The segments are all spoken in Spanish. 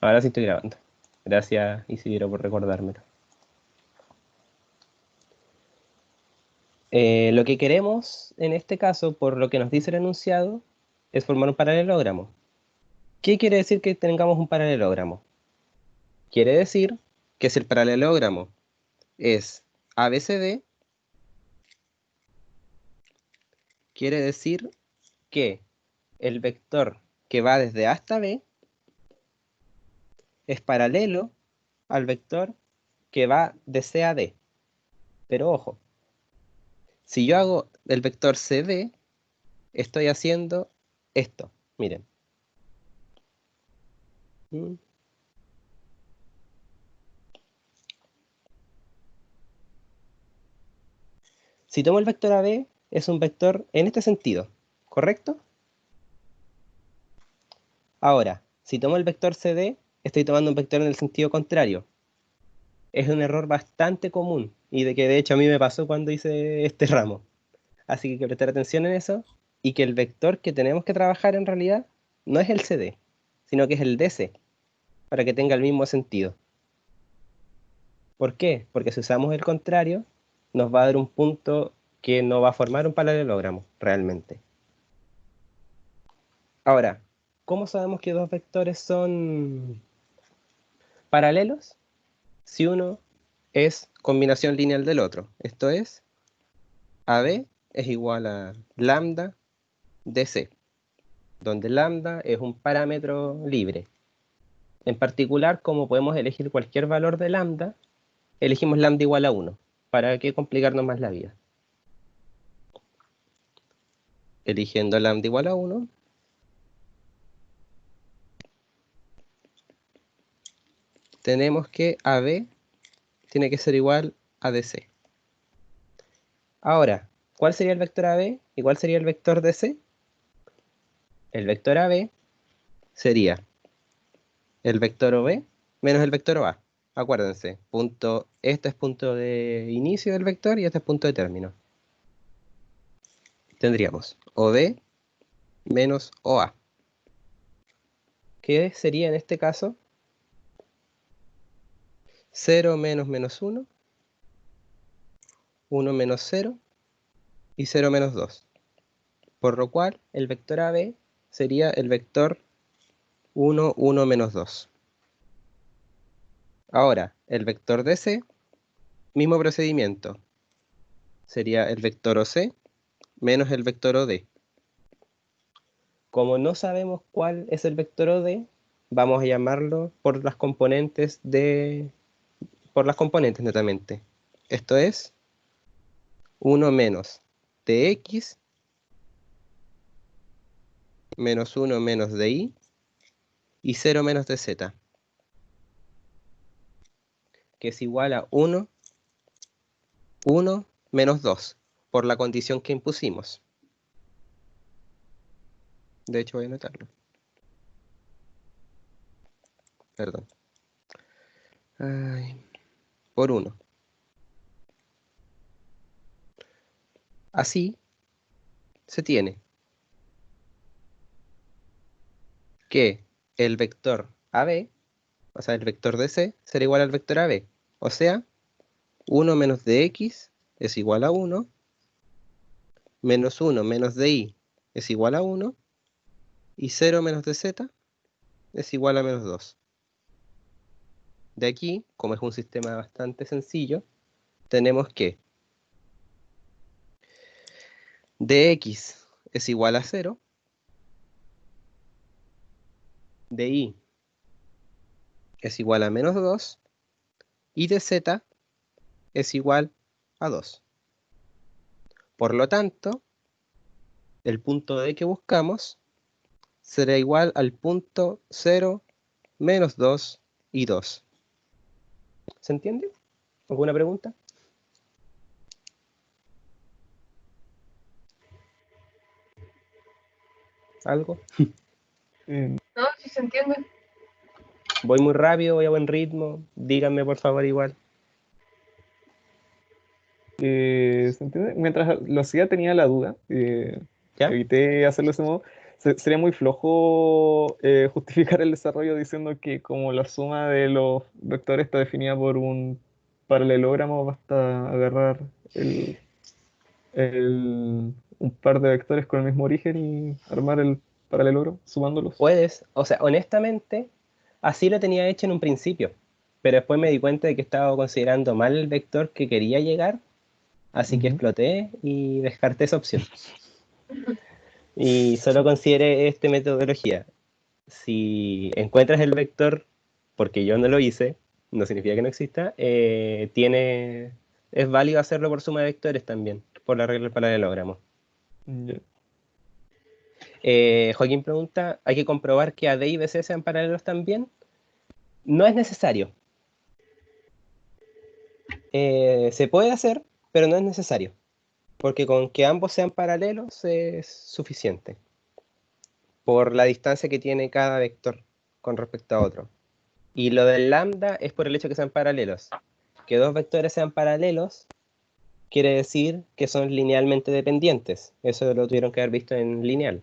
Ahora sí estoy grabando. Gracias, Isidro, por recordármelo. Lo que queremos, en este caso, por lo que nos dice el enunciado, es formar un paralelogramo. ¿Qué quiere decir que tengamos un paralelogramo? Quiere decir que si el paralelogramo es ABCD, quiere decir que el vector que va desde A hasta B es paralelo al vector que va de C a D. Pero ojo, si yo hago el vector CD, estoy haciendo esto. Miren. Mm. Si tomo el vector AB, es un vector en este sentido, ¿correcto? Ahora, si tomo el vector CD, estoy tomando un vector en el sentido contrario. Es un error bastante común y de que de hecho a mí me pasó cuando hice este ramo. Así que hay que prestar atención en eso y que el vector que tenemos que trabajar en realidad no es el CD, sino que es el DC, para que tenga el mismo sentido. ¿Por qué? Porque si usamos el contrario, nos va a dar un punto que no va a formar un paralelogramo realmente. Ahora, ¿cómo sabemos que dos vectores son paralelos? Si uno es combinación lineal del otro. Esto es, AB es igual a lambda DC, donde lambda es un parámetro libre. En particular, como podemos elegir cualquier valor de lambda, elegimos lambda igual a 1. ¿Para qué complicarnos más la vida? Eligiendo lambda igual a 1, tenemos que AB tiene que ser igual a DC. Ahora, ¿cuál sería el vector AB y cuál sería el vector DC? El vector AB sería el vector OB menos el vector OA. Acuérdense, este es punto de inicio del vector y este es punto de término. Tendríamos OB menos OA. ¿Qué sería en este caso? 0 menos menos 1, 1 menos 0 y 0 menos 2. Por lo cual, el vector AB sería el vector 1, 1 menos 2. Ahora, el vector DC, mismo procedimiento. Sería el vector OC menos el vector OD. Como no sabemos cuál es el vector OD, vamos a llamarlo por las componentes netamente. Esto es 1 menos dx menos 1 menos dy y 0 menos dz, que es igual a 1, 1 menos 2, por la condición que impusimos. De hecho, voy a anotarlo. Perdón. Ay, por 1. Así se tiene que el vector AB, o sea, el vector DC, será igual al vector AB. O sea, 1 menos dx es igual a 1, menos 1 menos dy es igual a 1, y 0 menos dz es igual a menos 2. De aquí, como es un sistema bastante sencillo, tenemos que dx es igual a 0, dy es igual a menos 2, y dz es igual a 2. Por lo tanto, el punto D que buscamos será igual al punto 0, menos 2 y 2. ¿Se entiende? ¿Alguna pregunta? ¿Algo? No, sí se entiende. Voy muy rápido, voy a buen ritmo. Díganme por favor igual. ¿Se entiende? Mientras lo hacía tenía la duda, ¿Ya? evité hacerlo de ese modo. Sería muy flojo justificar el desarrollo diciendo que como la suma de los vectores está definida por un paralelogramo, basta agarrar un par de vectores con el mismo origen y armar el paralelogramo sumándolos. Puedes, o sea, honestamente, así lo tenía hecho en un principio, pero después me di cuenta de que estaba considerando mal el vector que quería llegar, así que Ujú. exploté y descarté esa opción. Y solo consideré esta metodología. Si encuentras el vector, porque yo no lo hice, no significa que no exista, es válido hacerlo por suma de vectores también, por la regla del paralelogramo. Ya. Joaquín pregunta, ¿hay que comprobar que AD y BC sean paralelos también? No es necesario. Se puede hacer, pero no es necesario, porque con que ambos sean paralelos es suficiente, por la distancia que tiene cada vector con respecto a otro. Y lo del lambda es por el hecho de que sean paralelos. Que dos vectores sean paralelos quiere decir que son linealmente dependientes. Eso lo tuvieron que haber visto en lineal.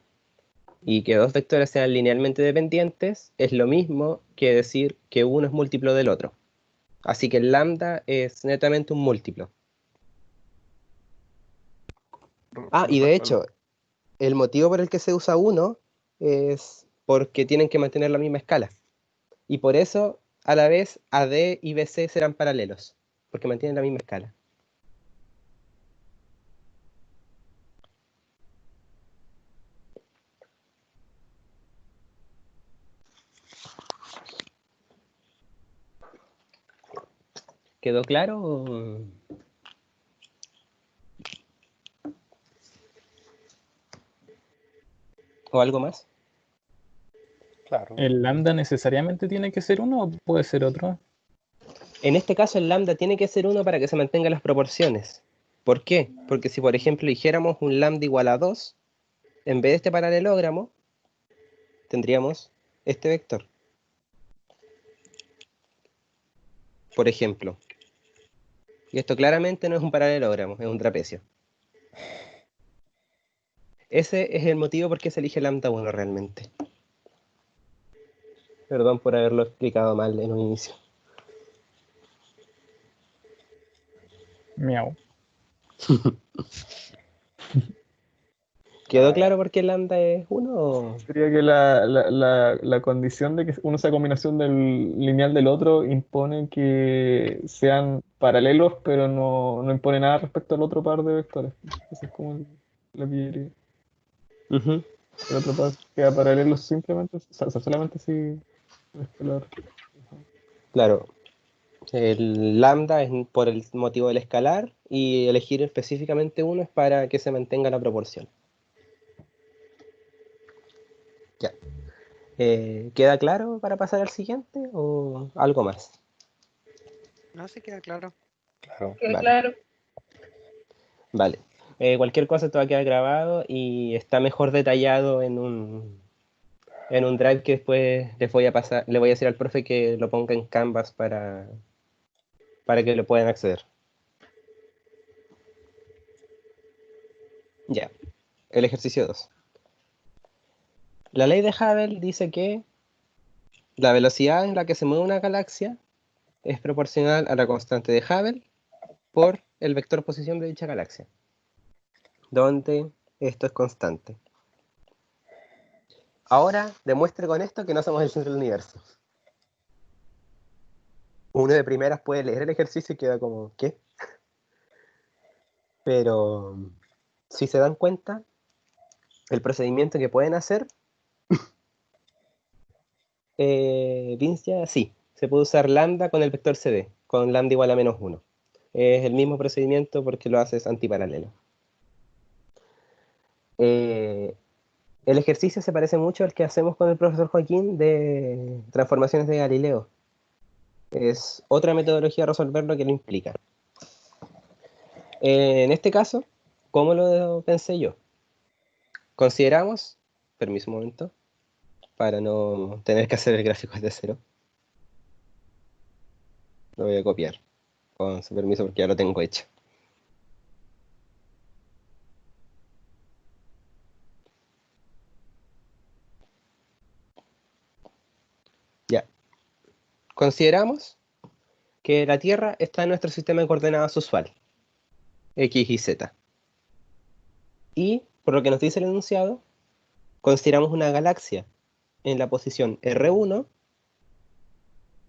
Y que dos vectores sean linealmente dependientes es lo mismo que decir que uno es múltiplo del otro. Así que el lambda es netamente un múltiplo. Ah, y de hecho, el motivo por el que se usa 1 es porque tienen que mantener la misma escala. Y por eso, a la vez, AD y BC serán paralelos, porque mantienen la misma escala. ¿Quedó claro? ¿O algo más? Claro. ¿El lambda necesariamente tiene que ser uno o puede ser otro? En este caso, el lambda tiene que ser 1 para que se mantengan las proporciones. ¿Por qué? Porque si, por ejemplo, dijéramos un lambda igual a 2, en vez de este paralelogramo, tendríamos este vector. Por ejemplo. Y esto claramente no es un paralelogramo, es un trapecio. Ese es el motivo por qué se elige lambda 1 realmente. Perdón por haberlo explicado mal en un inicio. Miau. ¿Quedó claro por qué lambda es 1? Sería que la condición de que uno sea combinación del lineal del otro impone que sean paralelos, pero no impone nada respecto al otro par de vectores. Esa es como la pillería. El otro par queda paralelo simplemente, o sea, solamente si es escalar. Claro, el lambda es por el motivo del escalar y elegir específicamente 1 es para que se mantenga la proporción. Ya. ¿Queda claro para pasar al siguiente o algo más? No, sí queda claro. Claro. Queda Vale. claro. Vale. Cualquier cosa te va a quedar grabado y está mejor detallado en un drive que después les voy a pasar, le voy a decir al profe que lo ponga en Canvas para que lo puedan acceder. Ya. El ejercicio 2. La ley de Hubble dice que la velocidad en la que se mueve una galaxia es proporcional a la constante de Hubble por el vector posición de dicha galaxia, donde esto es constante. Ahora demuestre con esto que no somos el centro del universo. Uno de primeras puede leer el ejercicio y queda como, ¿qué? Pero si se dan cuenta, el procedimiento que pueden hacer, Vince ya sí, se puede usar lambda con el vector CD, con lambda igual a -1. Es el mismo procedimiento porque lo haces antiparalelo. El ejercicio se parece mucho al que hacemos con el profesor Joaquín de transformaciones de Galileo. Es otra metodología de resolverlo que lo implica. En este caso, ¿cómo lo pensé yo? Consideramos, permiso un momento, para no tener que hacer el gráfico desde cero. Lo voy a copiar, con su permiso porque ya lo tengo hecho. consideramos que la Tierra está en nuestro sistema de coordenadas usual, X y Z. Y, por lo que nos dice el enunciado, consideramos una galaxia en la posición R1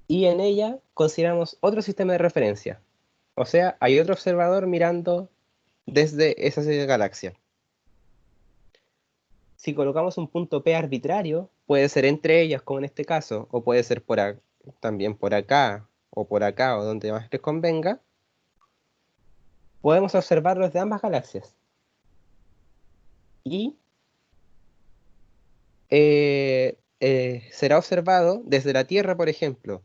y en ella consideramos otro sistema de referencia. O sea, hay otro observador mirando desde esa galaxia. Si colocamos un punto P arbitrario, puede ser entre ellas, como en este caso, o puede ser también por acá, o donde más les convenga, podemos observarlos de ambas galaxias. Y será observado desde la Tierra, por ejemplo,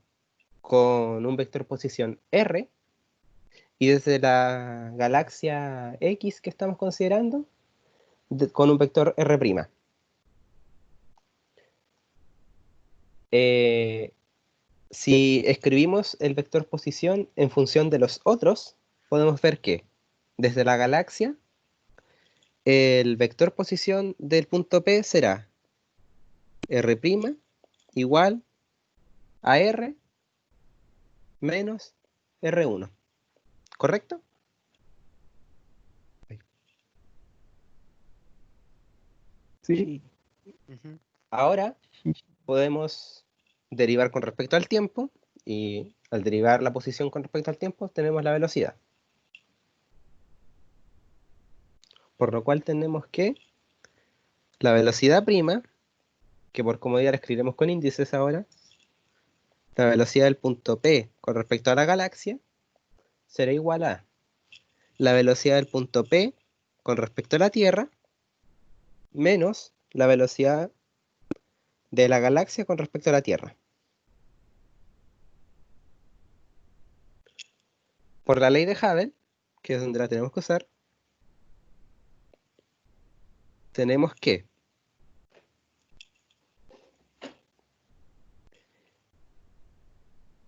con un vector posición R, y desde la galaxia X que estamos considerando, con un vector R'. Si escribimos el vector posición en función de los otros, podemos ver que desde la galaxia, el vector posición del punto P será R' igual a R menos R1. ¿Correcto? Sí. Ujú. Ahora podemos derivar con respecto al tiempo, y al derivar la posición con respecto al tiempo tenemos la velocidad. Por lo cual tenemos que la velocidad prima, que por comodidad la escribiremos con índices ahora, la velocidad del punto P con respecto a la galaxia será igual a la velocidad del punto P con respecto a la Tierra menos la velocidad de la galaxia con respecto a la Tierra. Por la ley de Hubble, que es donde la tenemos que usar, tenemos que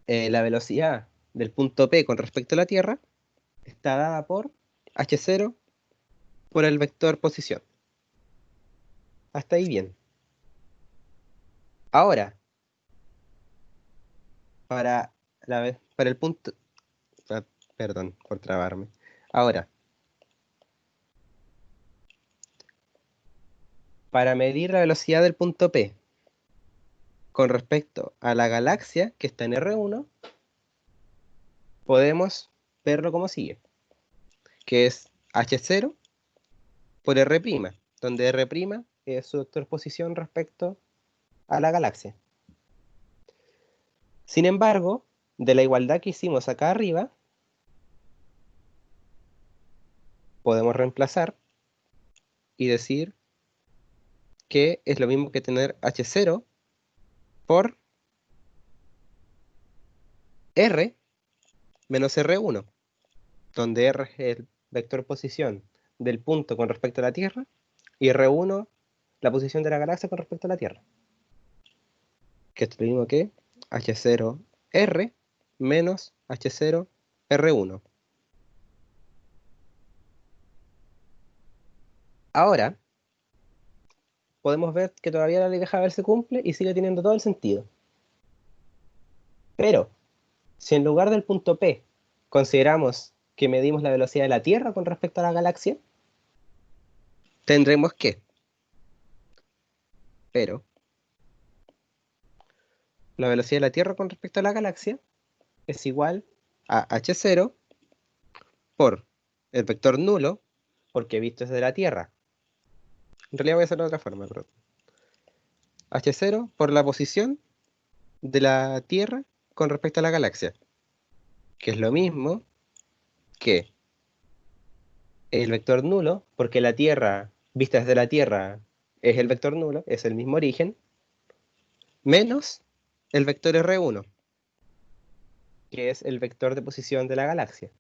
la velocidad del punto P con respecto a la Tierra está dada por h0 por el vector posición. Hasta ahí bien. Ahora, para el punto... Perdón por trabarme. Ahora, para medir la velocidad del punto P con respecto a la galaxia que está en R1, podemos verlo como sigue, que es h0 por R', donde R' es su vector posición respecto a la galaxia. Sin embargo, de la igualdad que hicimos acá arriba, podemos reemplazar y decir que es lo mismo que tener h0 por R menos R1, donde R es el vector posición del punto con respecto a la Tierra y R1 la posición de la galaxia con respecto a la Tierra. Que es lo mismo que H0R menos H0R1. Ahora, podemos ver que todavía la ley de Hubble se cumple y sigue teniendo todo el sentido. Pero, si en lugar del punto P consideramos que medimos la velocidad de la Tierra con respecto a la galaxia, tendremos que, pero, la velocidad de la Tierra con respecto a la galaxia es igual a h0 por el vector nulo, porque visto desde la Tierra. En realidad voy a hacerlo de otra forma, pero h0 por la posición de la Tierra con respecto a la galaxia, que es lo mismo que el vector nulo, porque la Tierra, vista desde la Tierra, es el vector nulo, es el mismo origen, menos el vector R1, que es el vector de posición de la galaxia.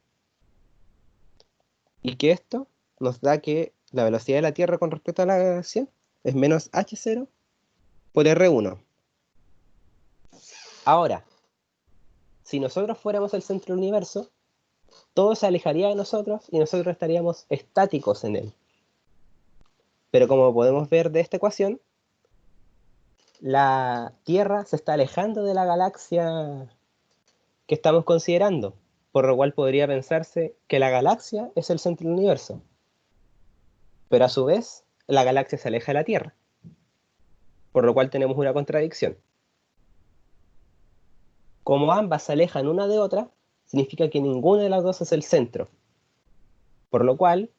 Y que esto nos da que la velocidad de la Tierra con respecto a la galaxia es menos h0 por R1. Ahora, si nosotros fuéramos el centro del universo, todo se alejaría de nosotros y nosotros estaríamos estáticos en él. Pero como podemos ver de esta ecuación, la Tierra se está alejando de la galaxia que estamos considerando, por lo cual podría pensarse que la galaxia es el centro del universo. Pero a su vez, la galaxia se aleja de la Tierra, por lo cual tenemos una contradicción. Como ambas se alejan una de otra, significa que ninguna de las dos es el centro. Por lo cual,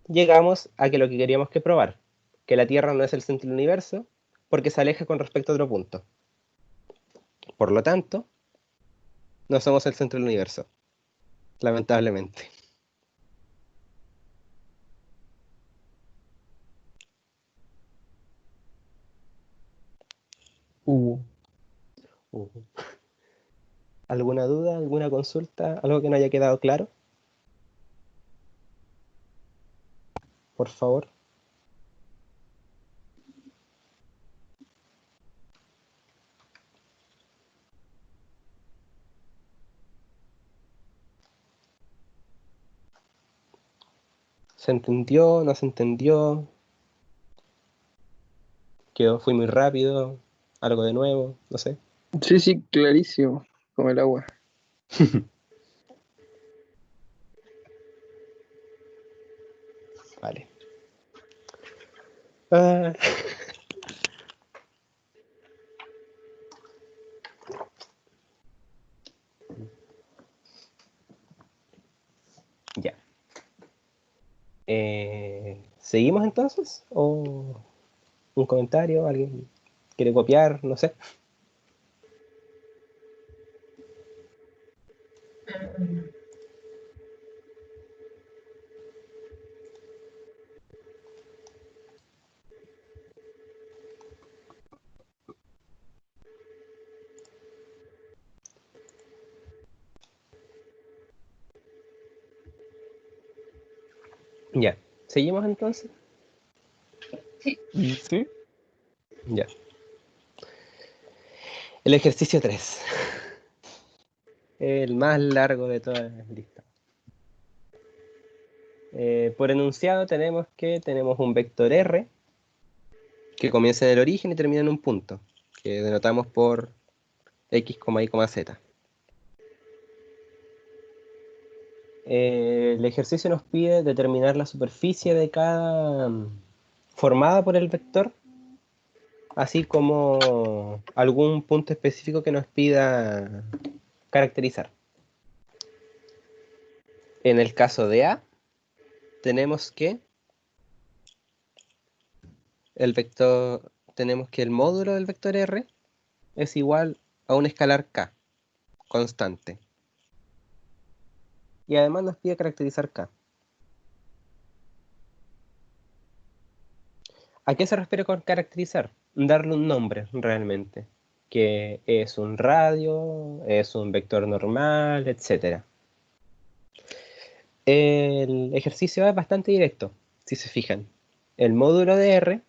llegamos a que lo que queríamos que probar, que la Tierra no es el centro del universo, porque se aleja con respecto a otro punto. Por lo tanto, no somos el centro del universo, lamentablemente. Uh, ¿Alguna duda, alguna consulta, algo que no haya quedado claro? Por favor. ¿Se entendió? ¿No se entendió? ¿Fui muy rápido? ¿Algo de nuevo? No sé. Sí, sí, clarísimo, como el agua. Vale. Ah, ya. ¿Seguimos entonces? ¿O un comentario? ¿Alguien quiere copiar? No sé. Mm, Ya. ¿Seguimos entonces? Sí, ¿sí? Ya. El ejercicio 3. El más largo de todas las listas. Por enunciado tenemos un vector R que comienza en el origen y termina en un punto, que denotamos por x, y, z. El ejercicio nos pide determinar la superficie de cada formada por el vector, así como algún punto específico que nos pida caracterizar. En el caso de A, tenemos que el módulo del vector R es igual a un escalar K, constante. Y además nos pide caracterizar K. ¿A qué se refiere con caracterizar? Darle un nombre, realmente. Que es un radio, es un vector normal, etc. El ejercicio es bastante directo, si se fijan. El módulo de R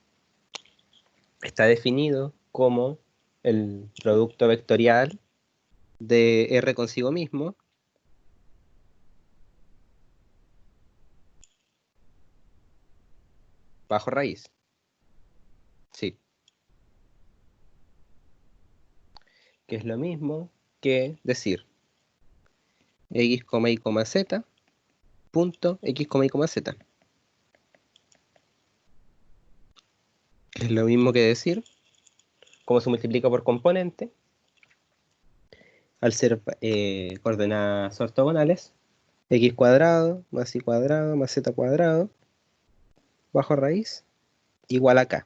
está definido como el producto vectorial de R consigo mismo bajo raíz. Sí. Que es lo mismo que decir x, y, z, punto x, y, z. Que es lo mismo que decir, como se multiplica por componente, al ser coordenadas ortogonales, x cuadrado más y cuadrado más z cuadrado bajo raíz igual a k.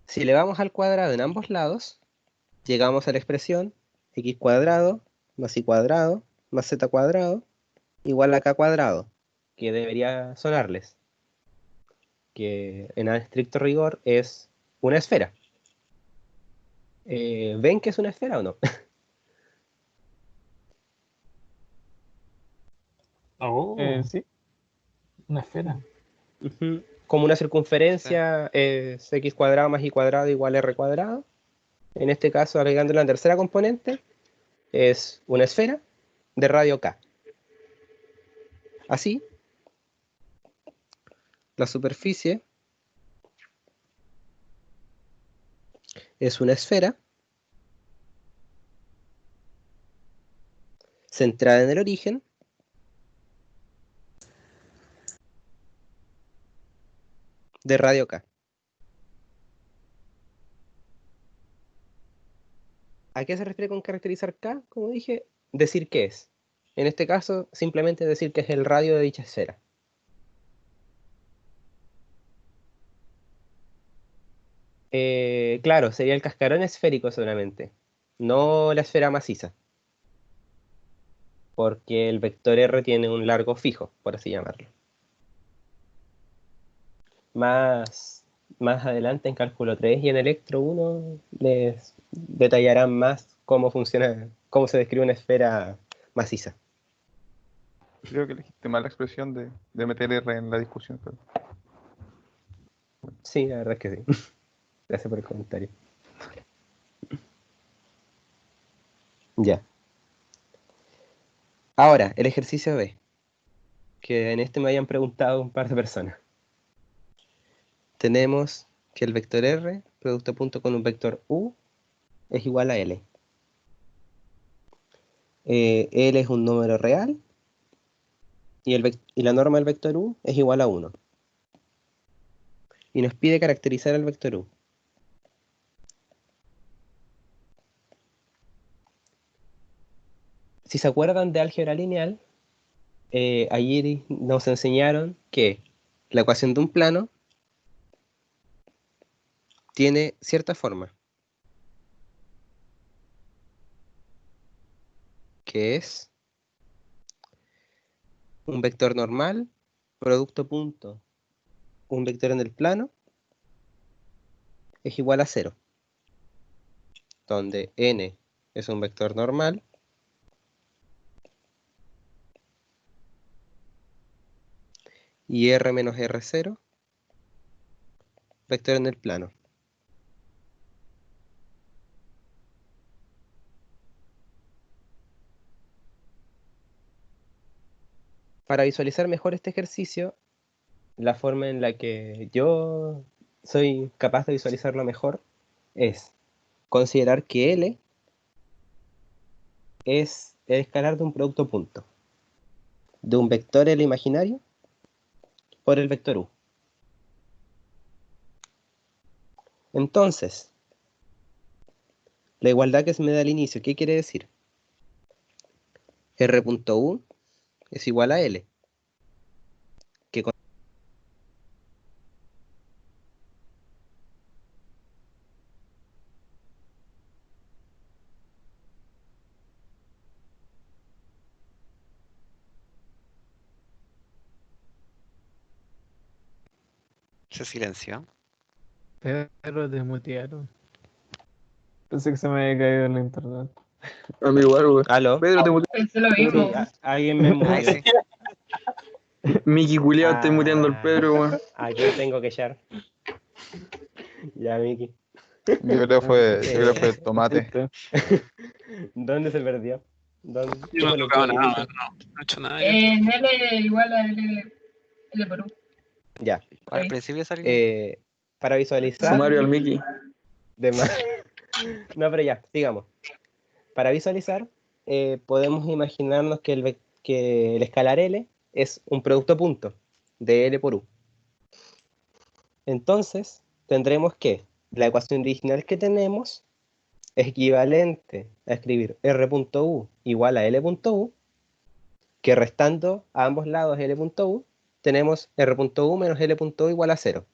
Si le vamos al cuadrado en ambos lados, llegamos a la expresión x cuadrado más y cuadrado más z cuadrado igual a k cuadrado, que debería sonarles, que en estricto rigor es una esfera. ¿Ven que es una esfera o no? Oh, Sí, una esfera. Ujú. Como una circunferencia es x cuadrado más y cuadrado igual a r cuadrado. En este caso, agregando la tercera componente, es una esfera de radio k. Así, la superficie es una esfera centrada en el origen de radio K. ¿A qué se refiere con caracterizar K? Como dije, decir qué es. En este caso, simplemente decir que es el radio de dicha esfera. Claro, sería el cascarón esférico solamente, no la esfera maciza. Porque el vector R tiene un largo fijo, por así llamarlo. Más adelante en cálculo 3 y en electro 1 les detallarán más cómo funciona, cómo se describe una esfera maciza. Creo que elegiste mal la expresión de meter R en la discusión. Pero... Sí, la verdad es que sí. Gracias por el comentario. Ya. Ahora, el ejercicio B. Que en este me hayan preguntado un par de personas. Tenemos que el vector R, producto punto con un vector U, es igual a L. L es un número real y la norma del vector U es igual a 1. Y nos pide caracterizar el vector U. Si se acuerdan de álgebra lineal, allí nos enseñaron que la ecuación de un plano tiene cierta forma, que es un vector normal, producto punto, un vector en el plano, es igual a 0, donde n es un vector normal, y r menos r0, vector en el plano. Para visualizar mejor este ejercicio, la forma en la que yo soy capaz de visualizarlo mejor es considerar que L es el escalar de un producto punto, de un vector L imaginario por el vector U. Entonces, la igualdad que se me da al inicio, ¿qué quiere decir? R.U es igual a L, que con Se silenció. Pedro, te mutearon. Pensé que se me había caído el internet. A mí igual, weón. ¿Aló? Pedro, te Pensé lo Sí, mismo. alguien me Ahí muteó. sí. Miki culiao, estoy muteando al Pedro, weón. ¿A quién tengo que echar? Ya, Miki. Yo creo que fue el tomate. ¿Dónde se perdió? ¿Dónde? Yo ¿Qué no he fue lo tocado último que nada, hizo? no he hecho nada yo. En L igual a L por U. Ya. Al Ahí. principio salió. Para visualizar... Sumario al Miki. de más. No, pero ya, sigamos. Para visualizar, podemos imaginarnos que el escalar L es un producto punto de L por U. Entonces, tendremos que la ecuación original que tenemos es equivalente a escribir R.U igual a L.U, que restando a ambos lados L.U, tenemos R.U menos L.U igual a 0.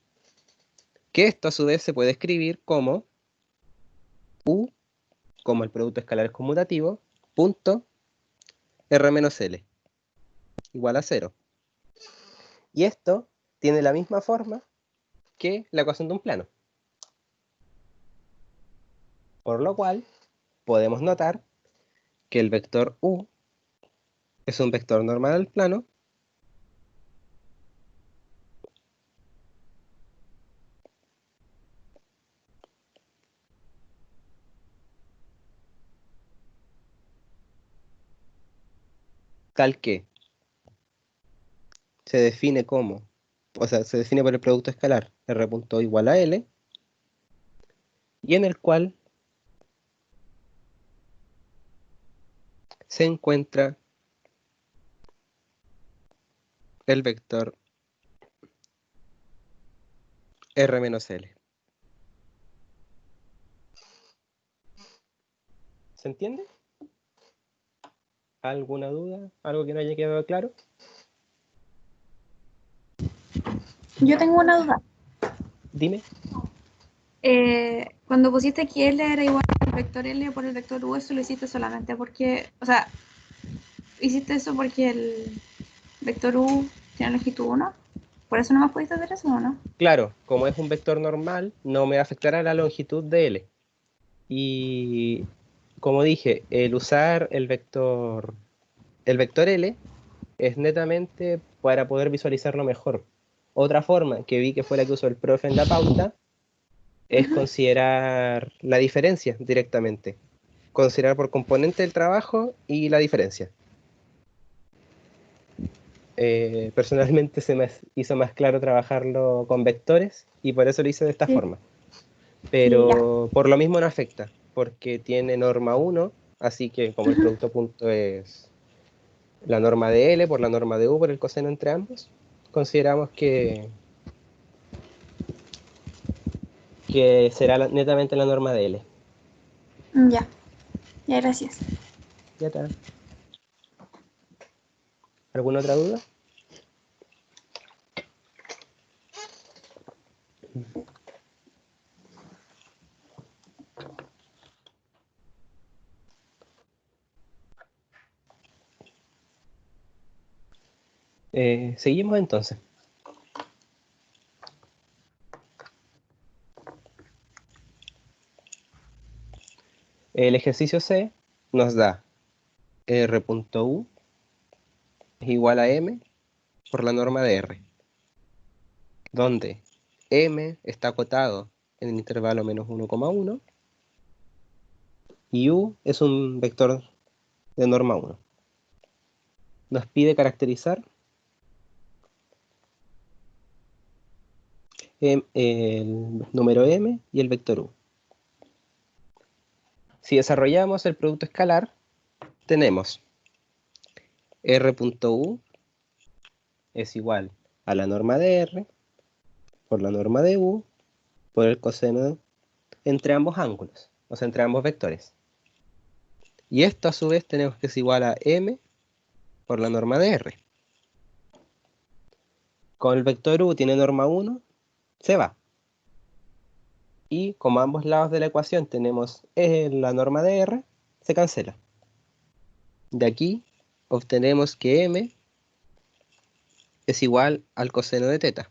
Que esto a su vez se puede escribir como U, como el producto escalar conmutativo, punto R menos L, igual a 0. Y esto tiene la misma forma que la ecuación de un plano. Por lo cual, podemos notar que el vector U es un vector normal al plano tal que se define como, se define por el producto escalar R.O igual a L, y en el cual se encuentra el vector R menos L. ¿Se entiende? ¿Alguna duda? ¿Algo que no haya quedado claro? Yo tengo una duda. Dime. Cuando pusiste que L era igual al vector L por el vector U, eso lo hiciste solamente porque, o sea, hiciste eso porque el vector U tiene longitud 1. ¿Por eso no más pudiste hacer eso o no? Claro, como es un vector normal, no me afectará la longitud de L. Y como dije, el usar el vector L es netamente para poder visualizarlo mejor. Otra forma que vi que fue la que usó el profe en la pauta es considerar la diferencia directamente. Considerar por componente el trabajo y la diferencia. Personalmente se me hizo más claro trabajarlo con vectores y por eso lo hice de esta Sí. forma. Sí, Pero por lo mismo no afecta, porque tiene norma 1, así que como el producto punto es la norma de L por la norma de U por el coseno entre ambos, consideramos que será netamente la norma de L. Ya. Ya, gracias. Ya está. ¿Alguna otra duda? Seguimos entonces. El ejercicio C nos da R.U es igual a M por la norma de R, donde M está acotado en el intervalo menos 1,1 y U es un vector de norma 1. Nos pide caracterizar el número M y el vector U. Si desarrollamos el producto escalar, tenemos R.U es igual a la norma de R por la norma de U por el coseno entre ambos ángulos, o sea, entre ambos vectores. Y esto a su vez tenemos que es igual a M por la norma de R. Con el vector U tiene norma 1, se va. Y como a ambos lados de la ecuación tenemos la norma de R, se cancela. De aquí obtenemos que M es igual al coseno de teta,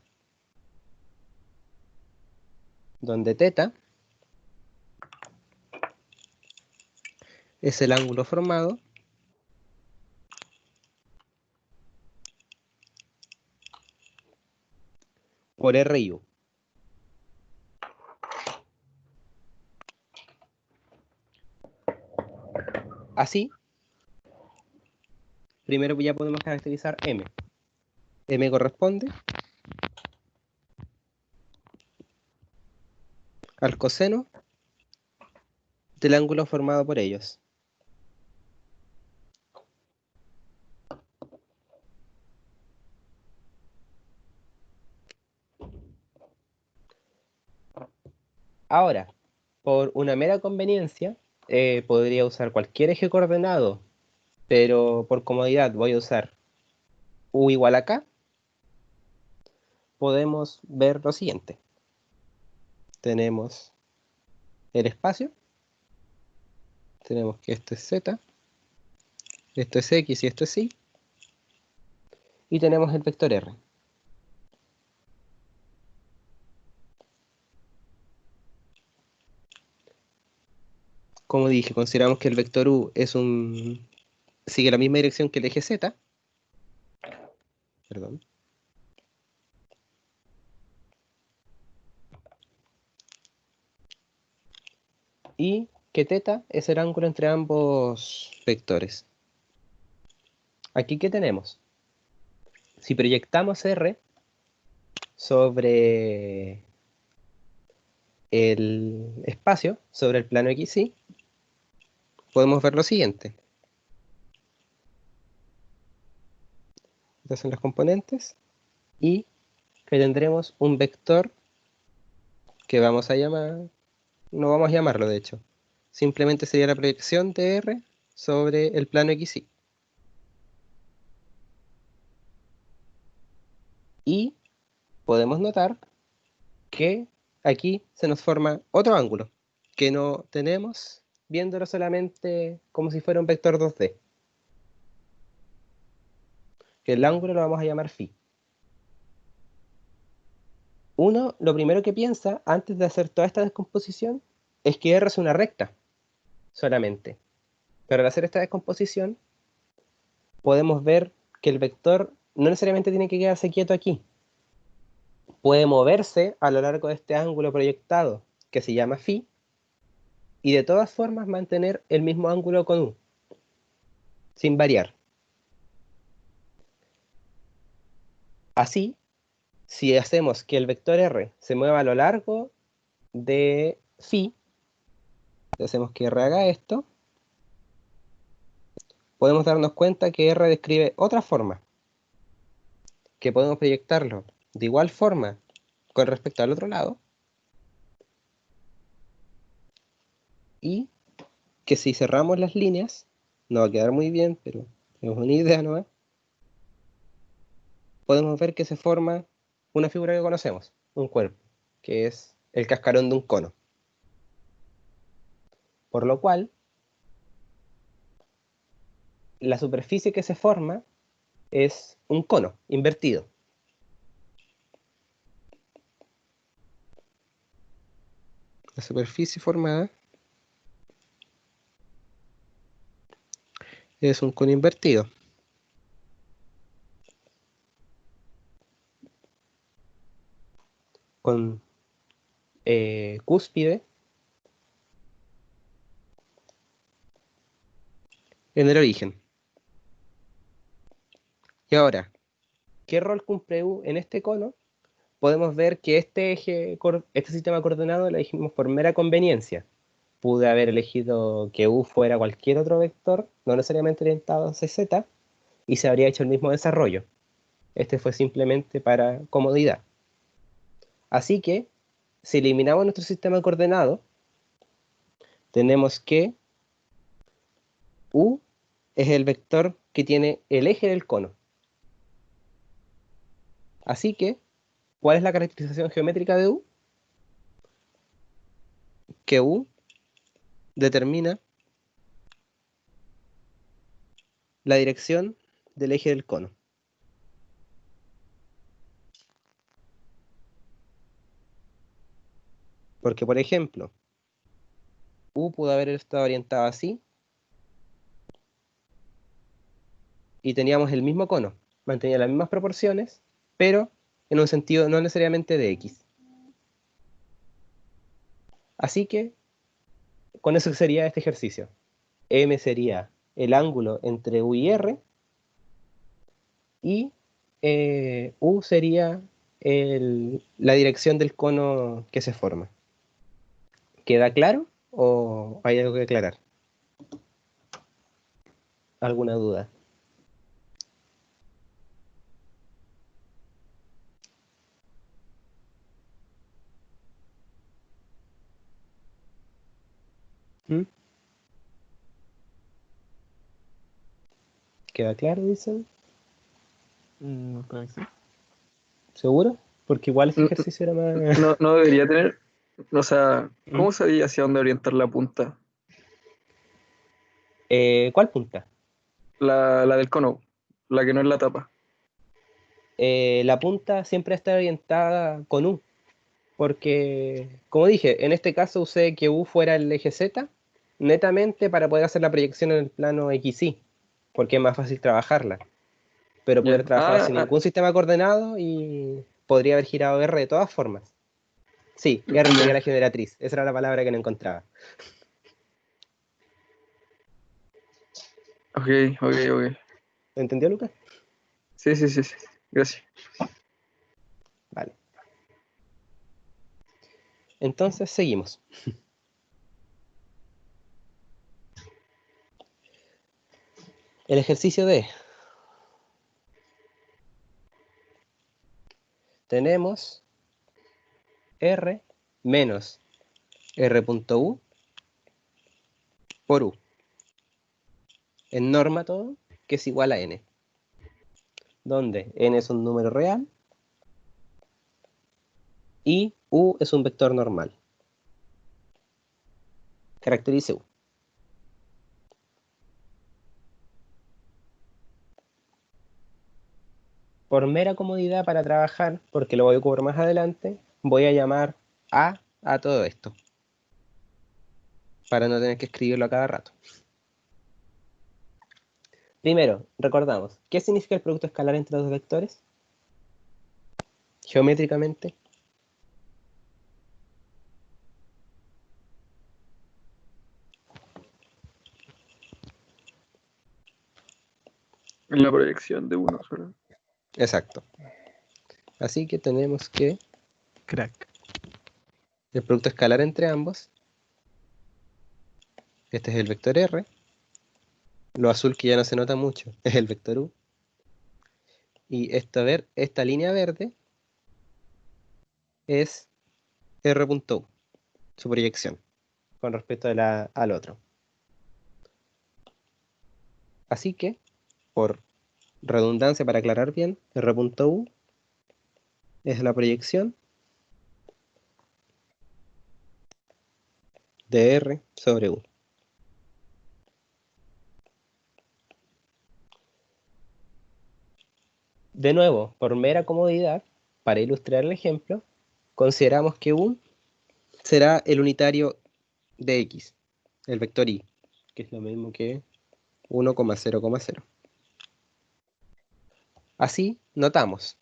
donde teta es el ángulo formado por R y U. Así, primero ya podemos caracterizar M. M corresponde al coseno del ángulo formado por ellos. Ahora, por una mera conveniencia, podría usar cualquier eje coordenado, pero por comodidad voy a usar U igual a K. Podemos ver lo siguiente. Tenemos el espacio, tenemos que esto es Z, esto es X y esto es Y, y tenemos el vector R. Como dije, consideramos que el vector U sigue la misma dirección que el eje Z, perdón, y que teta es el ángulo entre ambos vectores. Aquí, ¿qué tenemos? Si proyectamos R sobre el espacio, sobre el plano XY, podemos ver lo siguiente. Estas son las componentes. Y que tendremos un vector que vamos a llamar, no vamos a llamarlo de hecho, simplemente sería la proyección de R sobre el plano XY. Y podemos notar que aquí se nos forma otro ángulo, que no tenemos viéndolo solamente como si fuera un vector 2D. Que el ángulo lo vamos a llamar phi. Uno, lo primero que piensa antes de hacer toda esta descomposición es que R es una recta solamente. Pero al hacer esta descomposición podemos ver que el vector no necesariamente tiene que quedarse quieto aquí. Puede moverse a lo largo de este ángulo proyectado que se llama phi y de todas formas mantener el mismo ángulo con U, sin variar. Así, si hacemos que el vector R se mueva a lo largo de phi, si hacemos que R haga esto, podemos darnos cuenta que R describe otra forma, que podemos proyectarlo de igual forma con respecto al otro lado, y que si cerramos las líneas, no va a quedar muy bien, pero es una idea nomás, podemos ver que se forma una figura que conocemos, un cuerpo, que es el cascarón de un cono. Por lo cual, la superficie que se forma es un cono invertido. La superficie formada es un cono invertido. Con cúspide en el origen. Y ahora, ¿qué rol cumple U en este cono? Podemos ver que este sistema coordenado lo elegimos por mera conveniencia. Pude haber elegido que U fuera cualquier otro vector, no necesariamente orientado hacia Z, y se habría hecho el mismo desarrollo. Este fue simplemente para comodidad. Así que, si eliminamos nuestro sistema coordenado, tenemos que U es el vector que tiene el eje del cono. Así que, ¿cuál es la caracterización geométrica de U? Que U determina la dirección del eje del cono. Porque, por ejemplo, U pudo haber estado orientado así y teníamos el mismo cono, mantenía las mismas proporciones, pero en un sentido no necesariamente de X. Así que, con eso sería este ejercicio. M sería el ángulo entre U y R, y U sería la dirección del cono que se forma. ¿Queda claro o hay algo que aclarar? ¿Alguna duda? ¿Mm? ¿Queda claro, dicen? Creo que sí. ¿Seguro? Porque igual este Mm, ejercicio era más... No, no debería tener. O sea, ¿Mm? ¿cómo sabía hacia dónde orientar la punta? ¿Cuál punta? La del cono, la que no es la tapa. La punta siempre está orientada con U, porque, como dije, en este caso usé que U fuera el eje Z, netamente para poder hacer la proyección en el plano XY, porque es más fácil trabajarla. Pero Ya. poder trabajar sin ningún sistema coordenado y podría haber girado R de todas formas. Sí, R sería la Ya. generatriz, esa era la palabra que no encontraba. Ok, ok, ok. ¿Entendió, Lucas? Sí, sí, sí, sí. Gracias. Vale. Entonces, seguimos. El ejercicio D. tenemos R menos R.U por U. En norma todo, que es igual a N. Donde N es un número real y U es un vector normal. Caracterice U. Por mera comodidad para trabajar, porque lo voy a ocupar más adelante, voy a llamar A todo esto. Para no tener que escribirlo a cada rato. Primero, recordamos, ¿qué significa el producto escalar entre dos vectores? Geométricamente. En la proyección de uno solo. Exacto. Así que tenemos que Crack. el producto escalar entre ambos. Este es el vector R. Lo azul que ya no se nota mucho es el vector U. Y esta línea verde es R.U, su proyección, con respecto al otro. Así que, por redundancia, para aclarar bien, R.U es la proyección de R sobre U. De nuevo, por mera comodidad, para ilustrar el ejemplo, consideramos que U será el unitario de X, el vector Y, que es lo mismo que 1,0,0. Así, notamos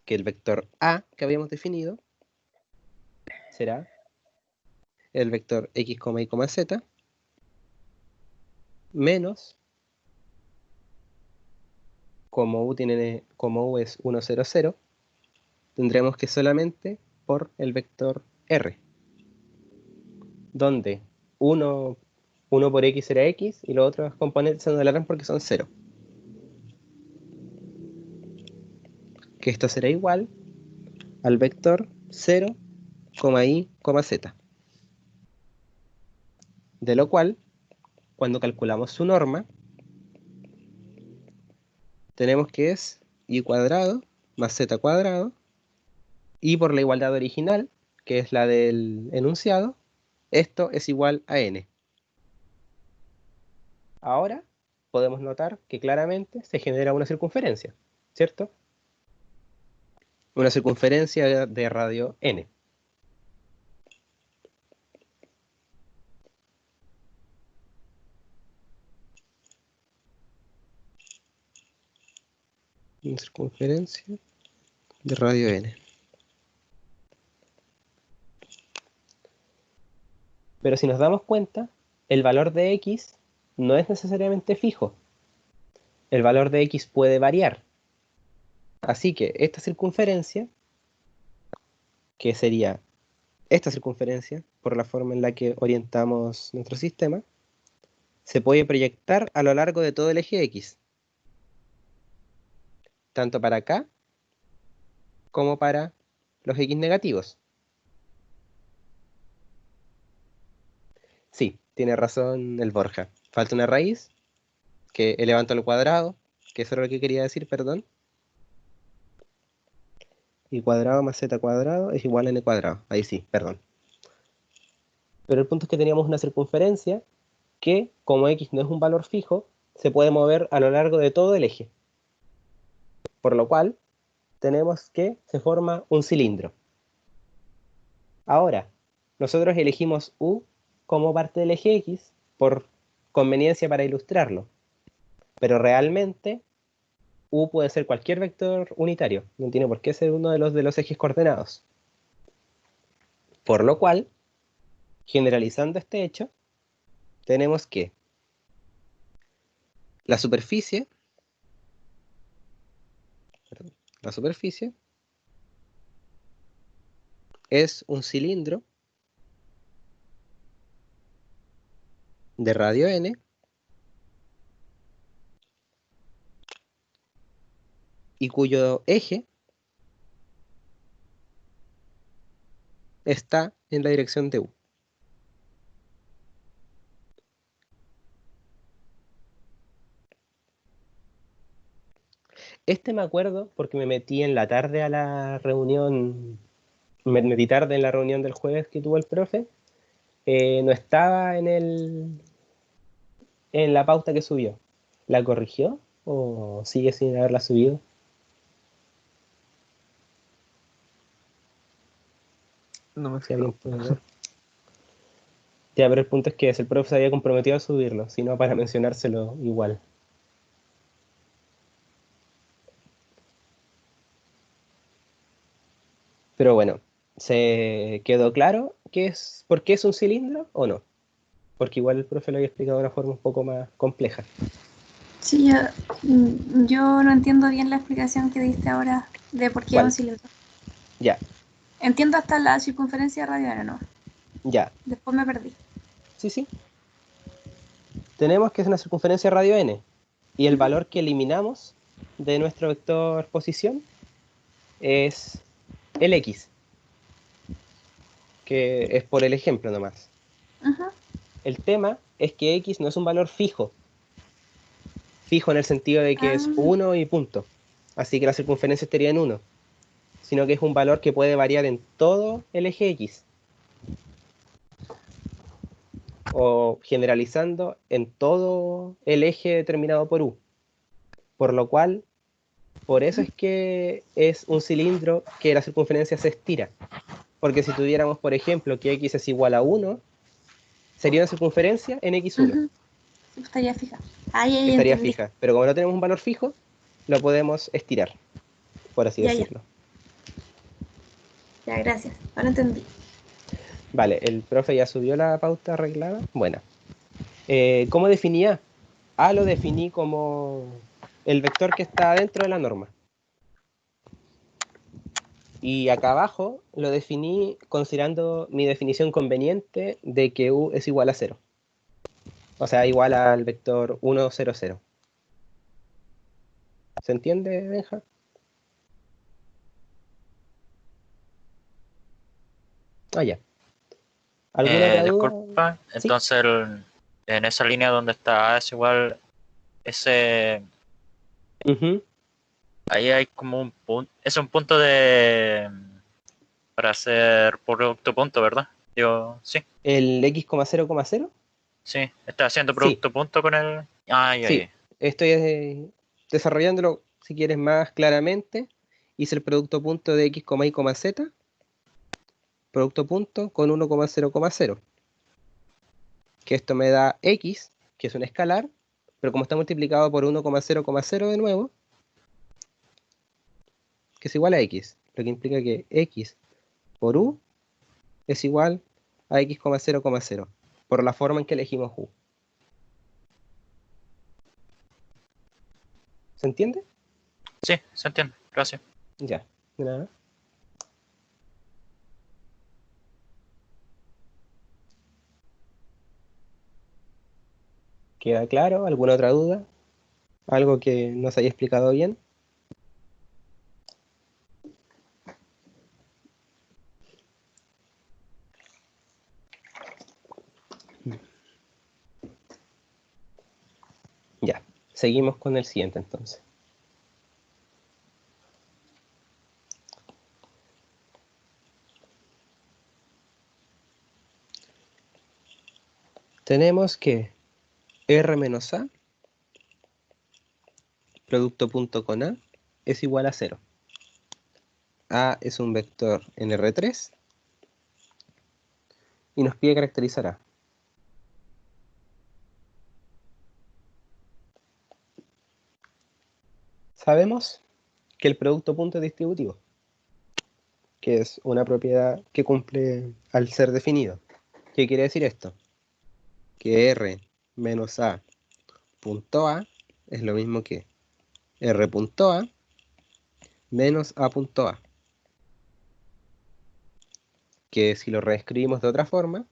que el vector A que habíamos definido será el vector X, Y, Z menos, como U es 1, 0, 0, tendremos que solamente por el vector R, donde 1 por X será X y los otros componentes se anularán porque son 0. Que esto será igual al vector 0, Y, Z. De lo cual, cuando calculamos su norma, tenemos que es Y cuadrado más Z cuadrado, y por la igualdad original, que es la del enunciado, esto es igual a N. Ahora podemos notar que claramente se genera una circunferencia, ¿cierto? Una circunferencia de radio N. Una circunferencia de radio N. Pero si nos damos cuenta, el valor de X no es necesariamente fijo. El valor de X puede variar. Así que esta circunferencia, que sería esta circunferencia, por la forma en la que orientamos nuestro sistema, se puede proyectar a lo largo de todo el eje X. Tanto para acá, como para los X negativos. Sí, tiene razón el Borja. Falta una raíz, que elevanto al cuadrado, que eso era lo que quería decir, perdón. Y cuadrado más z cuadrado es igual a n cuadrado. Ahí sí, perdón. Pero el punto es que teníamos una circunferencia que, como x no es un valor fijo, se puede mover a lo largo de todo el eje. Por lo cual, tenemos que se forma un cilindro. Ahora, nosotros elegimos U como parte del eje X por conveniencia para ilustrarlo. Pero realmente, U puede ser cualquier vector unitario. No tiene por qué ser uno de los ejes coordenados. Por lo cual, generalizando este hecho, tenemos que la superficie es un cilindro de radio n y cuyo eje está en la dirección de U. Este me acuerdo porque me metí en la tarde a la reunión, me metí tarde en la reunión del jueves que tuvo el profe. No estaba en la pauta que subió. ¿La corrigió o sigue sin haberla subido? No me Si fijo. alguien puede ver. Ya, pero el punto es que el profe se había comprometido a subirlo, sino para mencionárselo igual. Pero bueno, ¿se quedó claro por qué es un cilindro o no? Porque igual el profe lo había explicado de una forma un poco más compleja. Sí, yo no entiendo bien la explicación que diste ahora de por qué es un ¿Cuál? cilindro. Ya, Entiendo hasta la circunferencia radiana, ¿no? ya. Después me perdí. Sí, sí. Tenemos que es una circunferencia radio n. Y el valor que eliminamos de nuestro vector posición es el x, que es por el ejemplo nomás. Ujú. El tema es que x no es un valor fijo. Fijo en el sentido de que es Ah, 1 y punto. Así que la circunferencia estaría en 1. Sino que es un valor que puede variar en todo el eje x. O generalizando en todo el eje determinado por u. Por lo cual, por eso es que es un cilindro que la circunferencia se estira. Porque si tuviéramos, por ejemplo, que x es igual a 1, sería una circunferencia en x1, ujú. Sí, estaría fija. Ahí, que ahí estaría entendí. fija. Pero como no tenemos un valor fijo, lo podemos estirar, por así Ya, ya. decirlo. Ya, gracias. Ahora entendí. Vale, el profe ya subió la pauta arreglada. Buena. ¿Cómo definía? Lo definí como el vector que está dentro de la norma. Y acá abajo lo definí considerando mi definición conveniente de que u es igual a 0. O sea, igual al vector 1, 0, 0. ¿Se entiende, Benja? Ya. ¿Alguna otra duda? Disculpa, ¿Sí? entonces en esa línea donde está A es igual, ese, Ujú. ahí hay como un punto, es un punto para hacer producto punto, ¿verdad? Digo, sí, ¿El x, 0, 0? sí, está haciendo Sí, producto punto con el, ya, sí. Estoy desarrollándolo, si quieres, más claramente. Hice el producto punto de x, y, z. Producto punto con 1, 0, 0. Que esto me da x, que es un escalar, pero como está multiplicado por 1, 0, 0 de nuevo, que es igual a x, lo que implica que x por u es igual a x, 0, 0, por la forma en que elegimos u. ¿Se entiende? Sí, se entiende, gracias. Ya, de nada. ¿Queda claro? ¿Alguna otra duda? ¿Algo que no se haya explicado bien? Ya, seguimos con el siguiente entonces. Tenemos que R menos A, producto punto con A, es igual a 0. A es un vector en R3 y nos pide caracterizar A. Sabemos que el producto punto es distributivo, que es una propiedad que cumple al ser definido. ¿Qué quiere decir esto? Que R menos A punto A es lo mismo que R punto A menos A punto A. Que si lo reescribimos de otra forma,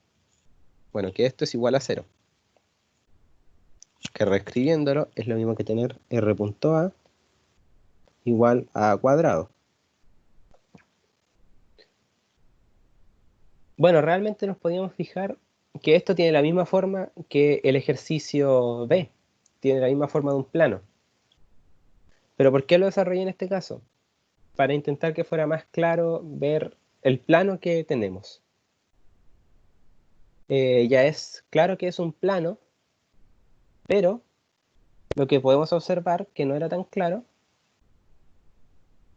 bueno, que esto es igual a 0. Que reescribiéndolo es lo mismo que tener R punto A igual a A cuadrado. Bueno, realmente nos podíamos fijar que esto tiene la misma forma que el ejercicio B, tiene la misma forma de un plano. ¿Pero por qué lo desarrollé en este caso? Para intentar que fuera más claro ver el plano que tenemos. Ya es claro que es un plano, pero lo que podemos observar, que no era tan claro,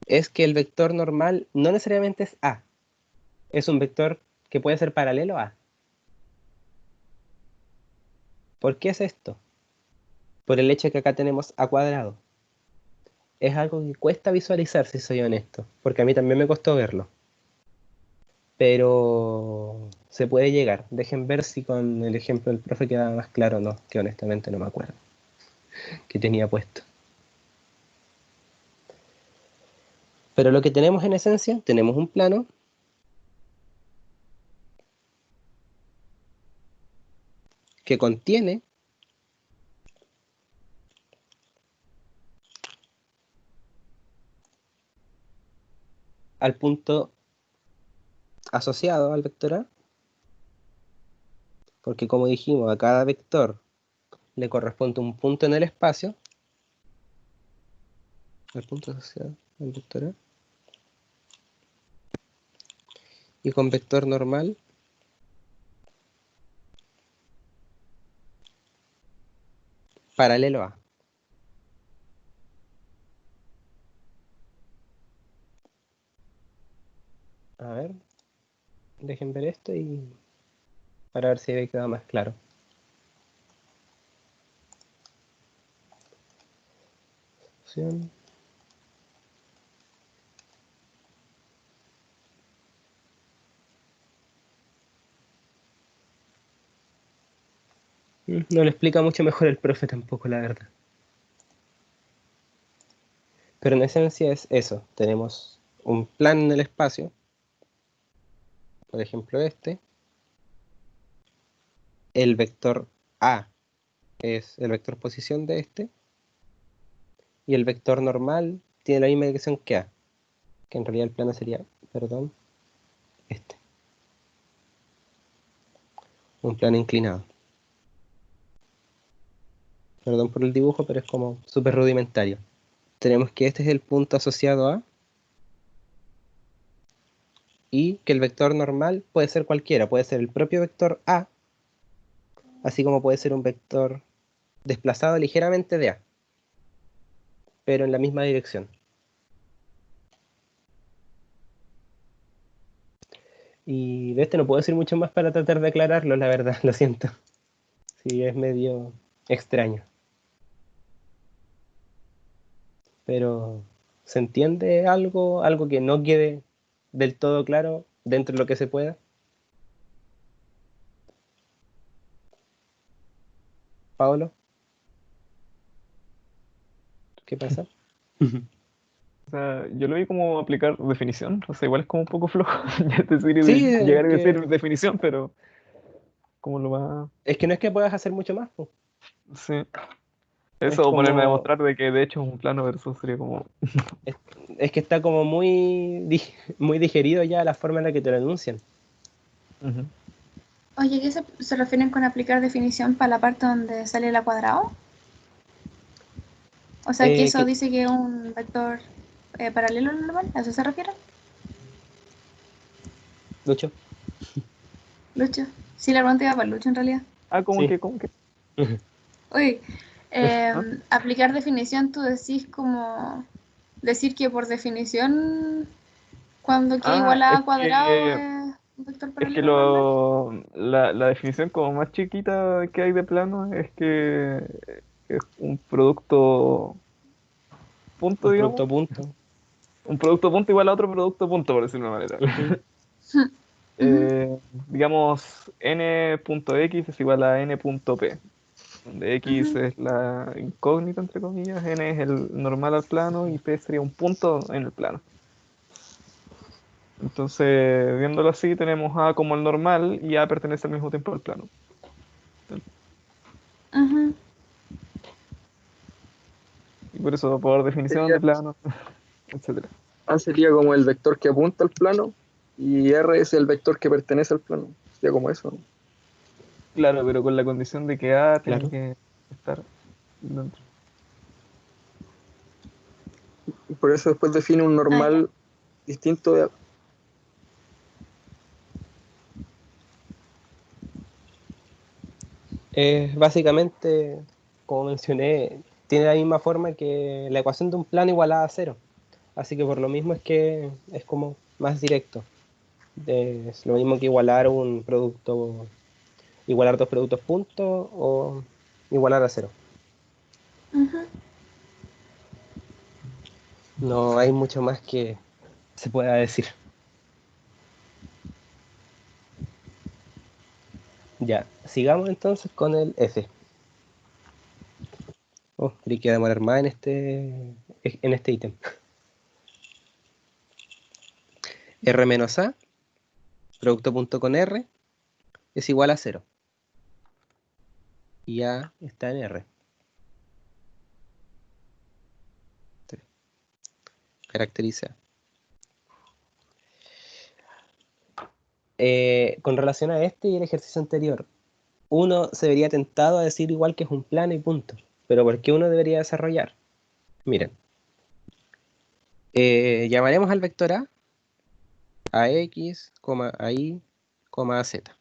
es que el vector normal no necesariamente es A. Es un vector que puede ser paralelo a A. ¿Por qué es esto? Por el hecho de que acá tenemos A cuadrado. Es algo que cuesta visualizar, si soy honesto, porque a mí también me costó verlo. Pero se puede llegar. Dejen ver si con el ejemplo del profe queda más claro o no, que honestamente no me acuerdo que tenía puesto. Pero lo que tenemos en esencia, tenemos un plano que contiene al punto asociado al vector A, porque como dijimos, a cada vector le corresponde un punto en el espacio, al punto asociado al vector A, y con vector normal paralelo a. A ver, dejen ver esto y para ver si había quedado más claro. Opción. No lo explica mucho mejor el profe tampoco, la verdad. Pero en esencia es eso. Tenemos un plano en el espacio, por ejemplo este. El vector A es el vector posición de este. Y el vector normal tiene la misma dirección que A. Que en realidad el plano sería, perdón, este. Un plano inclinado. Perdón por el dibujo, pero es como súper rudimentario. Tenemos que este es el punto asociado a, y que el vector normal puede ser cualquiera, puede ser el propio vector A, así como puede ser un vector desplazado ligeramente de A, pero en la misma dirección. Y de este no puedo decir mucho más para tratar de aclararlo, la verdad, lo siento. Sí, es medio extraño. Pero ¿se entiende algo? Algo que no quede del todo claro dentro de lo que se pueda. Paolo, ¿qué pasa? O sea, yo lo vi como aplicar definición, o sea, igual es como un poco flojo ya decir, Sí, llegar a decir definición, pero como lo más... es que no es que puedas hacer mucho más, po. Sí. Es Eso, o ponerme a como, demostrar de que de hecho es un plano versus sería como... es, es que está como muy digerido ya la forma en la que te lo anuncian. Ujú. Oye, ¿qué se refieren con aplicar definición para la parte donde sale la cuadrado? O sea, que eso Que, dice que es un vector paralelo al normal, ¿a eso se refiere? Lucho, Lucho. Sí, la pregunta iba para Lucho en realidad. Ah, sí. como que... Oye, ¿Ah? aplicar definición, tú decís como decir que por definición cuando queda igual a cuadrado es un vector Es que paralelo al normal. la definición como más chiquita que hay de plano es que es un producto punto, Un digamos. producto punto. Un producto punto igual a otro producto punto, por decirlo de una manera. Ujú. Ujú. Digamos, n.x es igual a n.p, donde x Ujú. es la incógnita, entre comillas, n es el normal al plano y p sería un punto en el plano. Entonces, viéndolo así, tenemos a como el normal y a pertenece al mismo tiempo al plano. Ujú. Y por eso, por definición Sería, de plano. etcétera. A sería como el vector que apunta al plano y R es el vector que pertenece al plano. Sería como eso, ¿no? Claro, pero con la condición de que A tiene Claro. que estar dentro. Y por eso después define un normal distinto de A. Básicamente, como mencioné, tiene la misma forma que la ecuación de un plano igualada a cero. Así que por lo mismo es que es como más directo. Es lo mismo que igualar un producto, igualar dos productos puntos o igualar a cero. Ujú. No hay mucho más que se pueda decir. Ya, sigamos entonces con el F. Oh, creí que iba a demorar más en este ítem. R menos A, producto punto con R, es igual a 0. Y A está en R. Caracteriza. Con relación a este y el ejercicio anterior, uno se vería tentado a decir igual que es un plano y punto. Pero ¿por qué uno debería desarrollar? Miren, llamaremos al vector a x, a y, a z.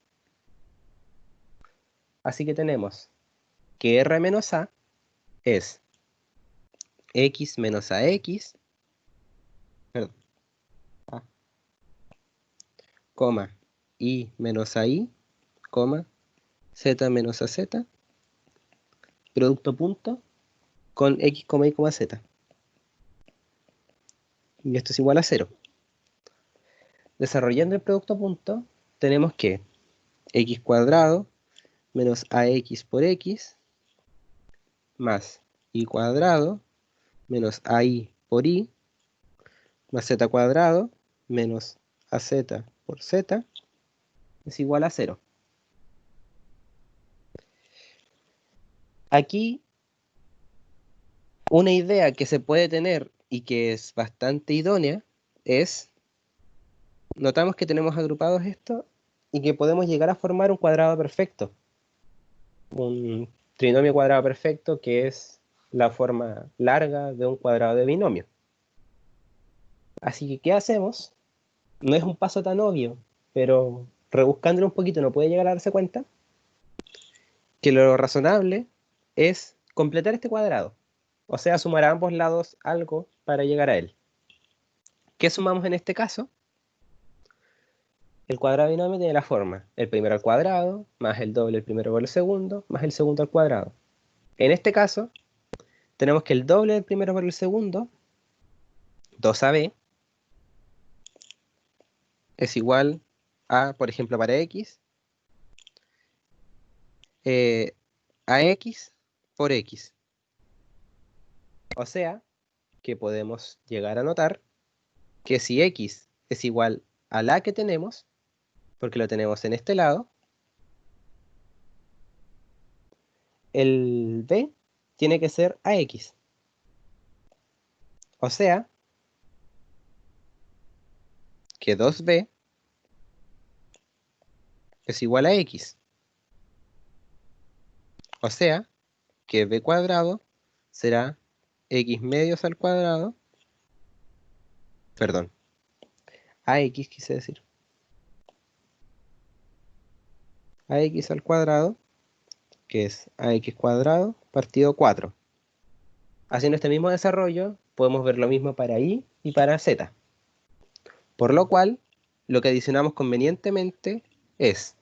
Así que tenemos que r menos a es x menos ax, perdón, y menos y, z menos az, producto punto con x, y, z. Y esto es igual a 0. Desarrollando el producto punto, tenemos que x cuadrado menos ax por x más y cuadrado menos ay por y más z cuadrado menos az por z es igual a 0. Aquí una idea que se puede tener y que es bastante idónea es, notamos que tenemos agrupados esto y que podemos llegar a formar un cuadrado perfecto. Un trinomio cuadrado perfecto que es la forma larga de un cuadrado de binomio. Así que, ¿qué hacemos? No es un paso tan obvio, pero rebuscándolo un poquito uno puede llegar a darse cuenta que lo razonable es completar este cuadrado. O sea, sumar a ambos lados algo para llegar a él. ¿Qué sumamos en este caso? El cuadrado binomio tiene la forma el primero al cuadrado, más el doble del primero por el segundo, más el segundo al cuadrado. En este caso, tenemos que el doble del primero por el segundo, 2ab, es igual a, por ejemplo, para x, a x por x. O sea, que podemos llegar a notar que si x es igual a la que tenemos, porque lo tenemos en este lado, el b tiene que ser ax. O sea, que 2b es igual a x. O sea, que b cuadrado será x medios al cuadrado, perdón, ax quise decir, ax al cuadrado, que es ax cuadrado partido 4. Haciendo este mismo desarrollo, podemos ver lo mismo para y y para z. Por lo cual, lo que adicionamos convenientemente es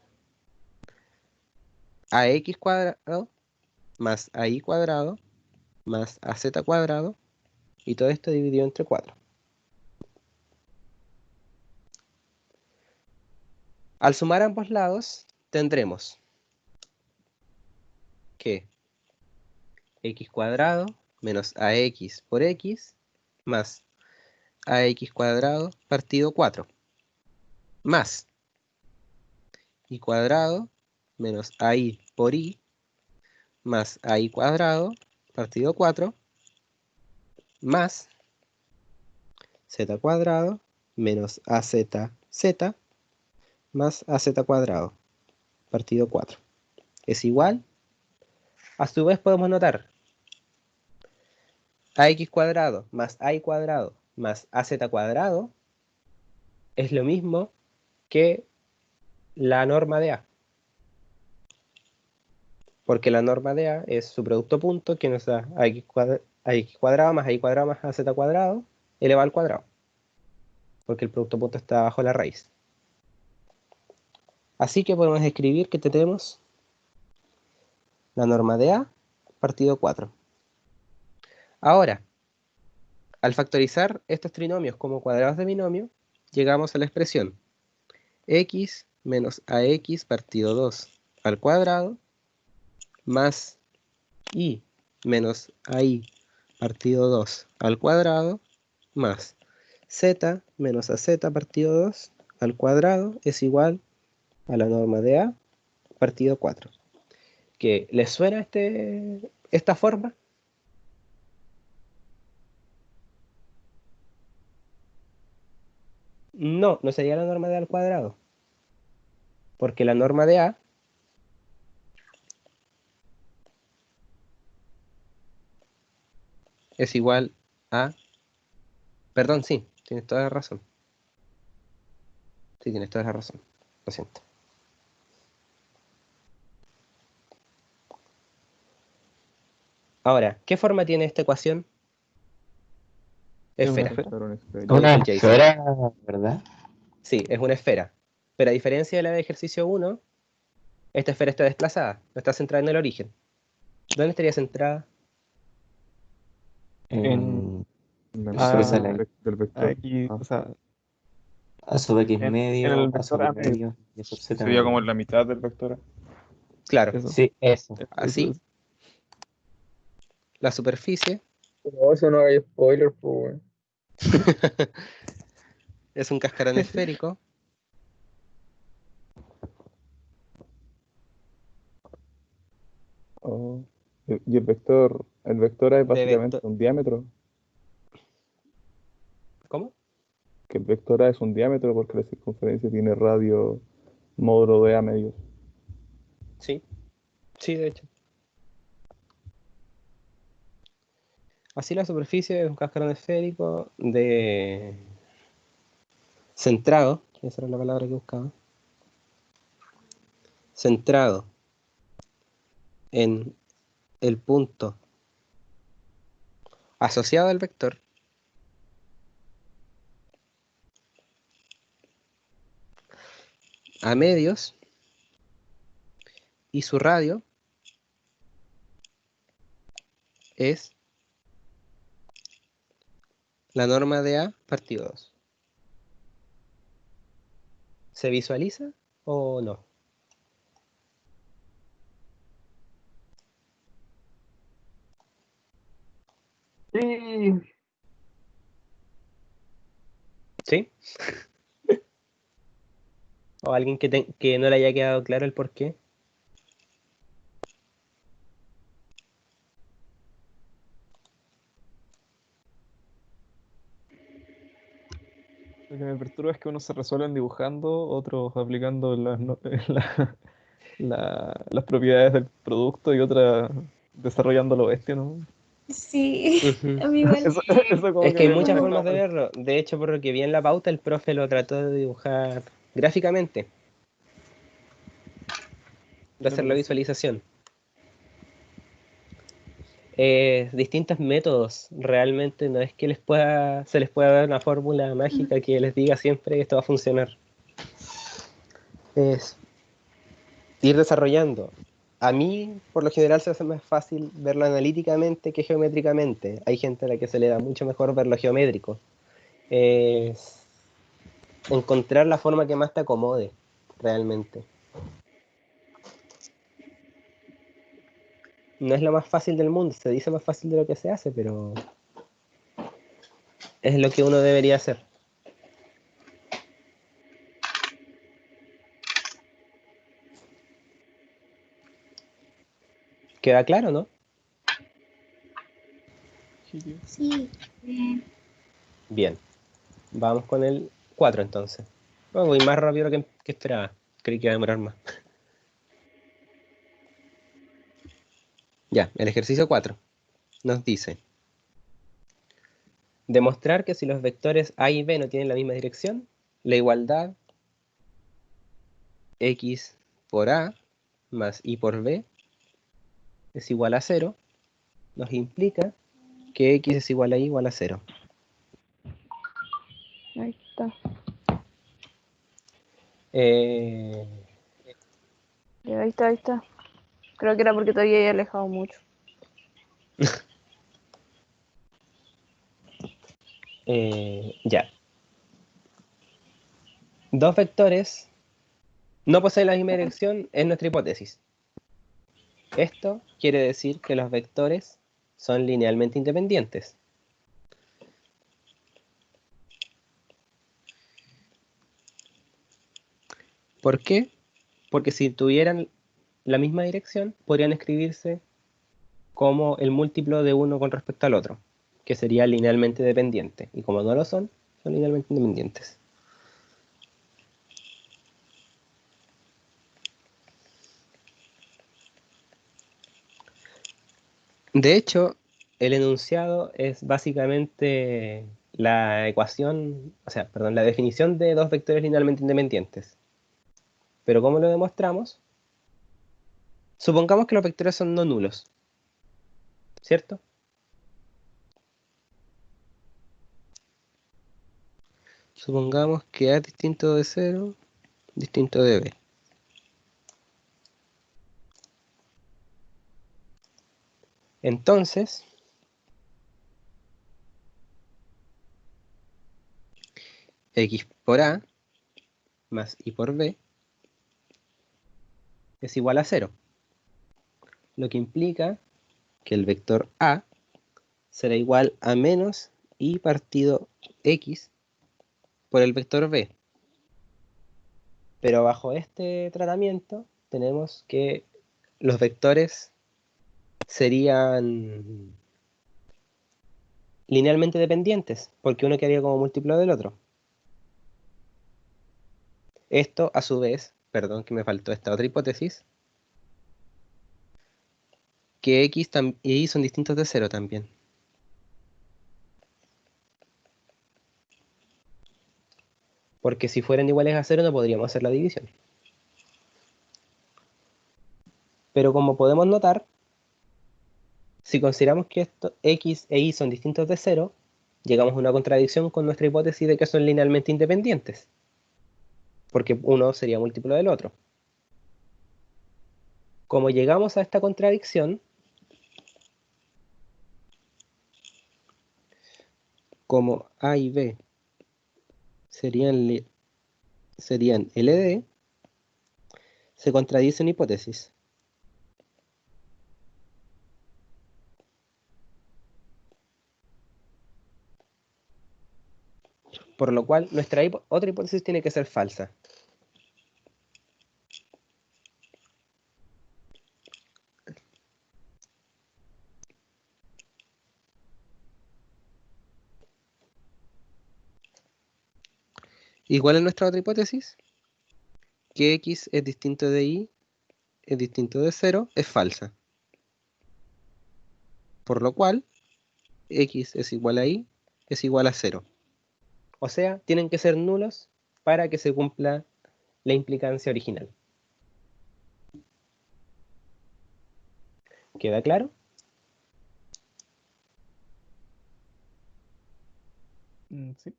ax cuadrado más ay cuadrado más az cuadrado, y todo esto dividido entre 4. Al sumar ambos lados, tendremos que x cuadrado menos ax por x más ax cuadrado partido 4 más y cuadrado menos ay por y más ay cuadrado partido 4 más z cuadrado menos az z más az cuadrado partido 4 es igual. A su vez podemos notar ax cuadrado más ay cuadrado más az cuadrado es lo mismo que la norma de A. Porque la norma de A es su producto punto que nos da ax cuadrado más ay cuadrado más az cuadrado elevado al cuadrado. Porque el producto punto está bajo la raíz. Así que podemos escribir que tenemos la norma de A partido 4. Ahora, al factorizar estos trinomios como cuadrados de binomio, llegamos a la expresión x menos ax partido 2 al cuadrado más y menos ai partido 2 al cuadrado más z menos az partido 2 al cuadrado es igual a la norma de A partido 4. ¿Que les suena esta forma? No, no sería la norma de A al cuadrado. Porque la norma de A es igual a... Perdón, sí, tienes toda la razón. Sí, tienes toda la razón. Lo siento. Ahora, ¿qué forma tiene esta ecuación? Es una Esfera. esfera. Lo Una dijo el Jason. esfera, ¿verdad? Sí, es una esfera. Pero a diferencia de la de ejercicio 1, esta esfera está desplazada, no está centrada en el origen. ¿Dónde estaría centrada? En La expresa mitad la del vector. Aquí, Ah, o sea, a sub x en medio, el a sub vector A medio. medio y a sub z Sería como medio. en la mitad del vector A. Claro, Eso. Sí, eso. así, la superficie No, eso no hay spoiler, pues, weón. es un cascarón esférico Oh. Y el vector A es de básicamente vector... un diámetro. ¿Cómo? Que el vector A es un diámetro porque la circunferencia tiene radio módulo de A medios. Sí, sí, de hecho. Así la superficie es un cascarón esférico de centrado, esa era la palabra que buscaba, centrado en el punto asociado al vector a medios y su radio es la norma de A partido 2. ¿Se visualiza o no? Sí. ¿Sí? ¿O alguien que no le haya quedado claro el por qué? Lo que me perturba es que unos se resuelven dibujando, otros aplicando las propiedades del producto y otras desarrollando lo bestia, ¿no? Sí, Ujú. a mí igual. Eso como Es que hay me muchas conecta formas de mal. verlo. De hecho, por lo que vi en la pauta, el profe lo trató de dibujar gráficamente, de hacer Claro la que sí. visualización. Distintos métodos. Realmente no es que se les pueda dar una fórmula mágica que les diga siempre que esto va a funcionar. Es ir desarrollando. A mí, por lo general, se hace más fácil verlo analíticamente que geométricamente. Hay gente a la que se le da mucho mejor verlo geométrico. Es encontrar la forma que más te acomode, realmente. No es lo más fácil del mundo, se dice más fácil de lo que se hace, pero es lo que uno debería hacer. ¿Queda claro, no? Sí. Bien. Vamos con el 4 entonces. Oh, voy más rápido que esperaba. Creí que iba a demorar más. Ya, el ejercicio 4 nos dice demostrar que si los vectores A y B no tienen la misma dirección, la igualdad x por A más y por B es igual a 0, nos implica que x es igual a y igual a 0. Ahí está. Ya, ahí está, ahí está. Creo que era porque te había alejado mucho. Ya. Dos vectores no poseen la misma dirección es nuestra hipótesis. Esto quiere decir que los vectores son linealmente independientes. ¿Por qué? Porque si tuvieran la misma dirección, podrían escribirse como el múltiplo de uno con respecto al otro, que sería linealmente dependiente. Y como no lo son linealmente independientes. De hecho, el enunciado es básicamente la ecuación, la definición de dos vectores linealmente independientes. Pero ¿cómo lo demostramos? Supongamos que los vectores son no nulos, ¿cierto? Supongamos que A es distinto de 0, distinto de B. Entonces, x por A más y por B es igual a 0. Lo que implica que el vector A será igual a menos y partido x por el vector B. Pero bajo este tratamiento tenemos que los vectores serían linealmente dependientes, porque uno quedaría como múltiplo del otro. Esto, a su vez, perdón que me faltó esta otra hipótesis, que x y y son distintos de 0 también. Porque si fueran iguales a 0 no podríamos hacer la división. Pero como podemos notar, si consideramos que x e y son distintos de 0, llegamos a una contradicción con nuestra hipótesis de que son linealmente independientes. Porque uno sería múltiplo del otro. Como llegamos a esta contradicción, como A y B serían LD, se contradice una hipótesis. Por lo cual, nuestra otra hipótesis tiene que ser falsa. Igual en nuestra otra hipótesis, que x es distinto de y, es distinto de 0, es falsa. Por lo cual, x es igual a y, es igual a 0. O sea, tienen que ser nulos para que se cumpla la implicancia original. ¿Queda claro? Sí.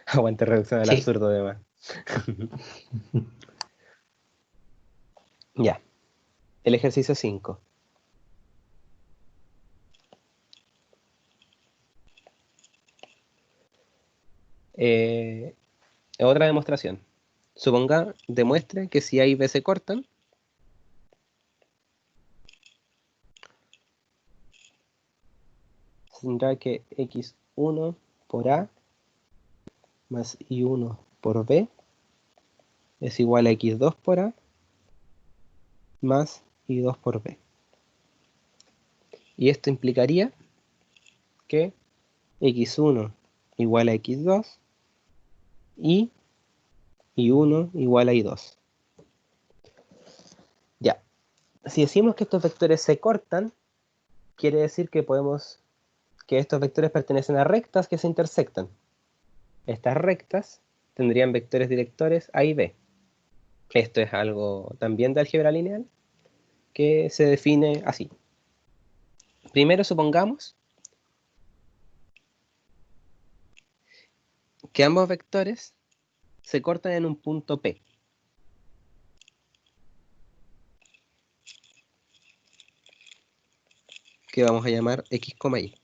Aguante reducción al Sí. absurdo, además. Ya. El ejercicio 5. Otra demostración. Demuestre que si A y B se cortan, tendrá que x1 por A más y1 por B es igual a x2 por A más y2 por B. Y esto implicaría que x1 igual a x2 y y1 igual a y2. Ya, si decimos que estos vectores se cortan, quiere decir que estos vectores pertenecen a rectas que se intersectan. Estas rectas tendrían vectores directores A y B. Esto es algo también de álgebra lineal que se define así. Primero supongamos que ambos vectores se cortan en un punto P. Que vamos a llamar x, y.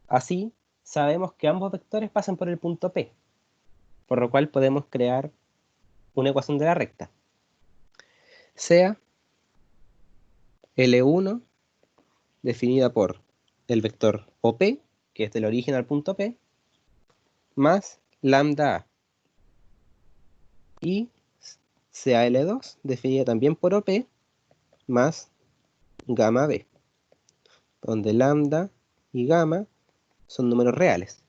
Así, sabemos que ambos vectores pasan por el punto P, por lo cual podemos crear una ecuación de la recta. Sea L1 definida por el vector OP, que es del origen al punto P, más lambda A. Y sea L2 definida también por OP, más gamma B, donde lambda y gamma son números reales.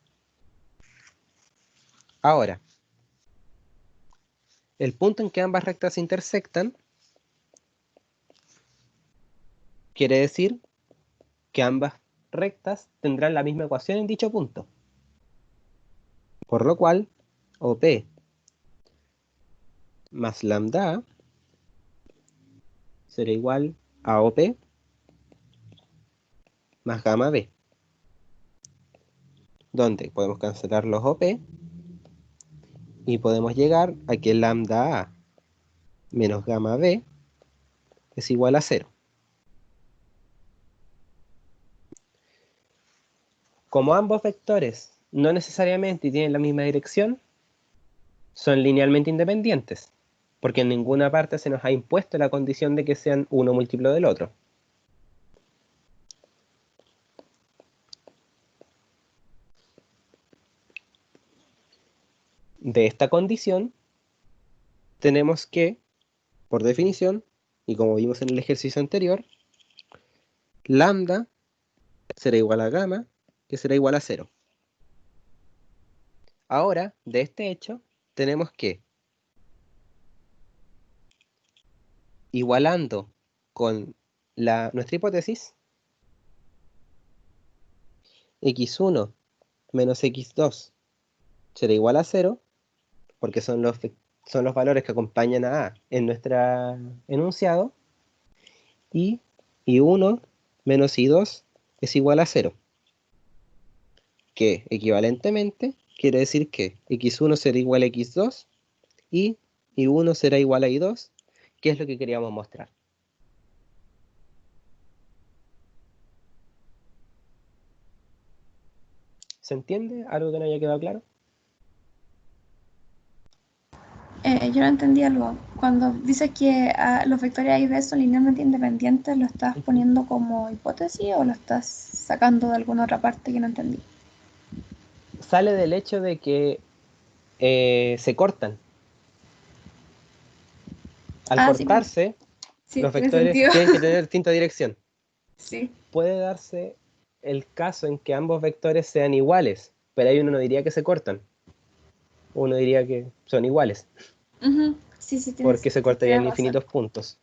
Ahora, el punto en que ambas rectas se intersectan quiere decir que ambas rectas tendrán la misma ecuación en dicho punto. Por lo cual, OP más lambda A será igual a OP más gamma B, donde podemos cancelar los OP y podemos llegar a que lambda A menos gamma B es igual a 0. Como ambos vectores no necesariamente tienen la misma dirección, son linealmente independientes, porque en ninguna parte se nos ha impuesto la condición de que sean uno múltiplo del otro. De esta condición, tenemos que, por definición, y como vimos en el ejercicio anterior, lambda será igual a gamma, que será igual a 0. Ahora, de este hecho, tenemos que, igualando con nuestra hipótesis, x1 menos x2 será igual a 0, porque son los valores que acompañan a A en nuestro enunciado, y y1 menos y2 es igual a 0, que equivalentemente quiere decir que x1 será igual a x2 y y1 será igual a y2, que es lo que queríamos mostrar. ¿Se entiende? ¿Algo que no haya quedado claro? Yo no entendí algo. Cuando dices que los vectores A y B son linealmente independientes, ¿lo estás poniendo como hipótesis o lo estás sacando de alguna otra parte que no entendí? Sale del hecho de que se cortan. Al Sí, cortarse, sí, los tiene vectores sentido. tienen que tener distinta dirección. Sí. Puede darse el caso en que ambos vectores sean iguales, pero ahí uno no diría que se cortan. Uno diría que son iguales, Sí, sí, porque se cortarían tienes razón. infinitos puntos.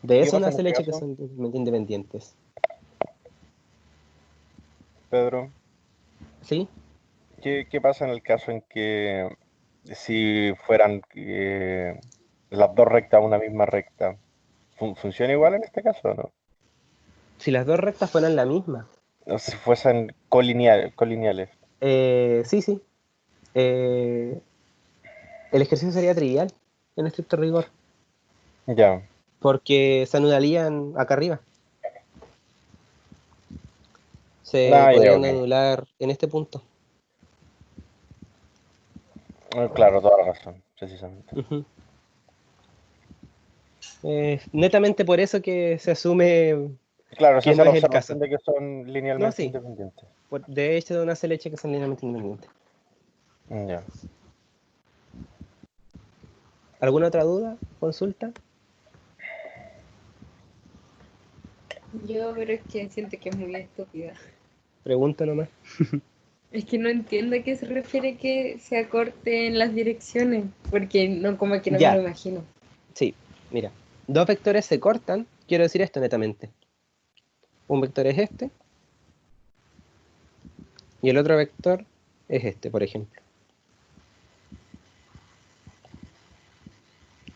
De ¿Qué eso pasa en nace el este hecho que caso, son independientes. Pedro? ¿Sí? ¿Qué pasa en el caso en que si fueran las dos rectas una misma recta? ¿Funciona igual en este caso o no? Si las dos rectas fueran la misma. O si fuesen colineales. Sí, sí. El ejercicio sería trivial, en estricto rigor, Ya. porque se anularían acá arriba. Se Ah, ya, podrían ok. anular en este punto. Claro, toda la razón, precisamente. Ujú. Netamente por eso que se asume Claro, se que hace no la es el caso. observación de que son No, linealmente sí. independientes. De hecho, nace el hecho que son linealmente independientes. Ya. ¿Alguna otra duda? ¿Consulta? Yo, pero es que siento que es muy estúpida. Pregunta nomás. Es que no entiendo a qué se refiere que se acorten las direcciones, porque no, como que no me Ya. lo imagino. Sí, mira. Dos vectores se cortan, quiero decir esto netamente. Un vector es este, y el otro vector es este, por ejemplo.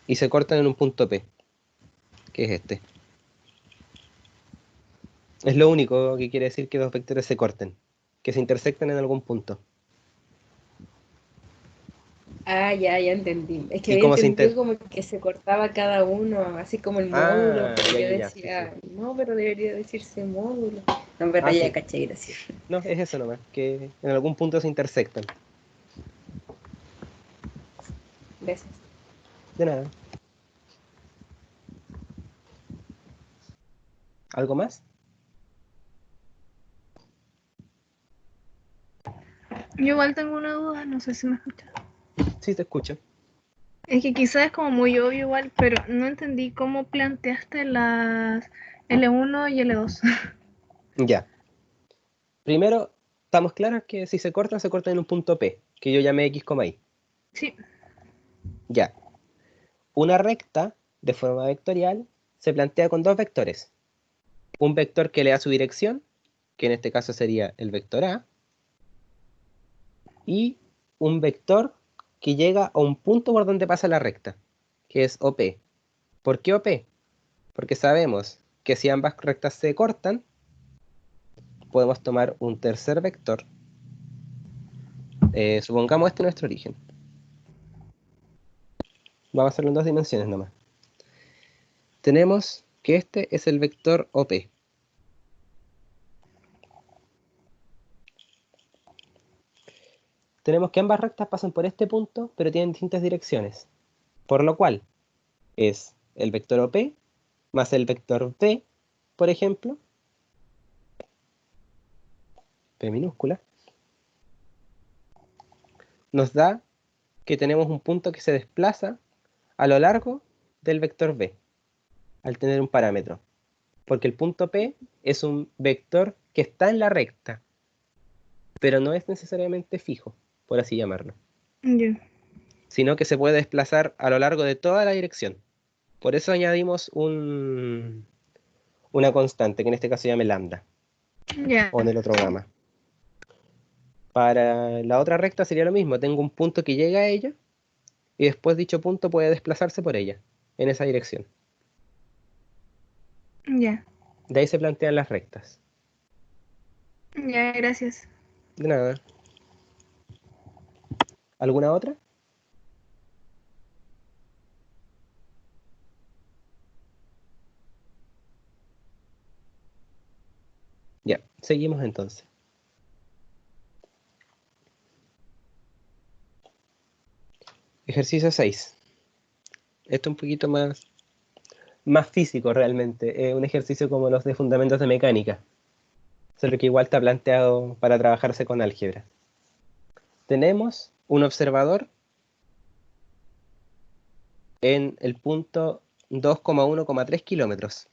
Y se cortan en un punto P, que es este. Es lo único que quiere decir que dos vectores se corten, que se intersecten en algún punto. Ah, ya entendí. Es que ¿Y había cómo se entendido como que se cortaba cada uno, así como el módulo, Ah, pero yo ya, sí, decía, sí. no, pero debería decirse módulo. No, en verdad Ah, ya sí. caché, gracias. No, es eso nomás, que en algún punto se intersectan. Gracias. De nada. ¿Algo más? Yo igual tengo una duda, no sé si me escuchas. Sí, te escucho. Es que quizás es como muy obvio igual, pero no entendí cómo planteaste las L1 y L2. Ya. Primero, estamos claros que si se cortan en un punto P, que yo llamé X, y. Sí, Ya. Una recta de forma vectorial se plantea con dos vectores. Un vector que le da su dirección, que en este caso sería el vector A, y un vector que llega a un punto por donde pasa la recta, que es OP. ¿Por qué OP? Porque sabemos que si ambas rectas se cortan, podemos tomar un tercer vector. Supongamos este es nuestro origen. Vamos a hacerlo en dos dimensiones nomás. Tenemos que este es el vector OP. Tenemos que ambas rectas pasan por este punto, pero tienen distintas direcciones. Por lo cual, es el vector OP más el vector V, por ejemplo, P minúscula, nos da que tenemos un punto que se desplaza a lo largo del vector V, al tener un parámetro. Porque el punto P es un vector que está en la recta, pero no es necesariamente fijo, por así llamarlo, ya. sino que se puede desplazar a lo largo de toda la dirección. Por eso añadimos una constante, que en este caso se llame lambda, Ya. o en el otro gamma. Para la otra recta sería lo mismo, tengo un punto que llega a ella, y después dicho punto puede desplazarse por ella, en esa dirección. Ya. De ahí se plantean las rectas. Ya, gracias. De nada. ¿Alguna otra? Ya, seguimos entonces. Ejercicio 6. Esto es un poquito más físico realmente. Es un ejercicio como los de fundamentos de mecánica. Solo que igual está planteado para trabajarse con álgebra. Tenemos un observador en el punto 2,1,3 kilómetros.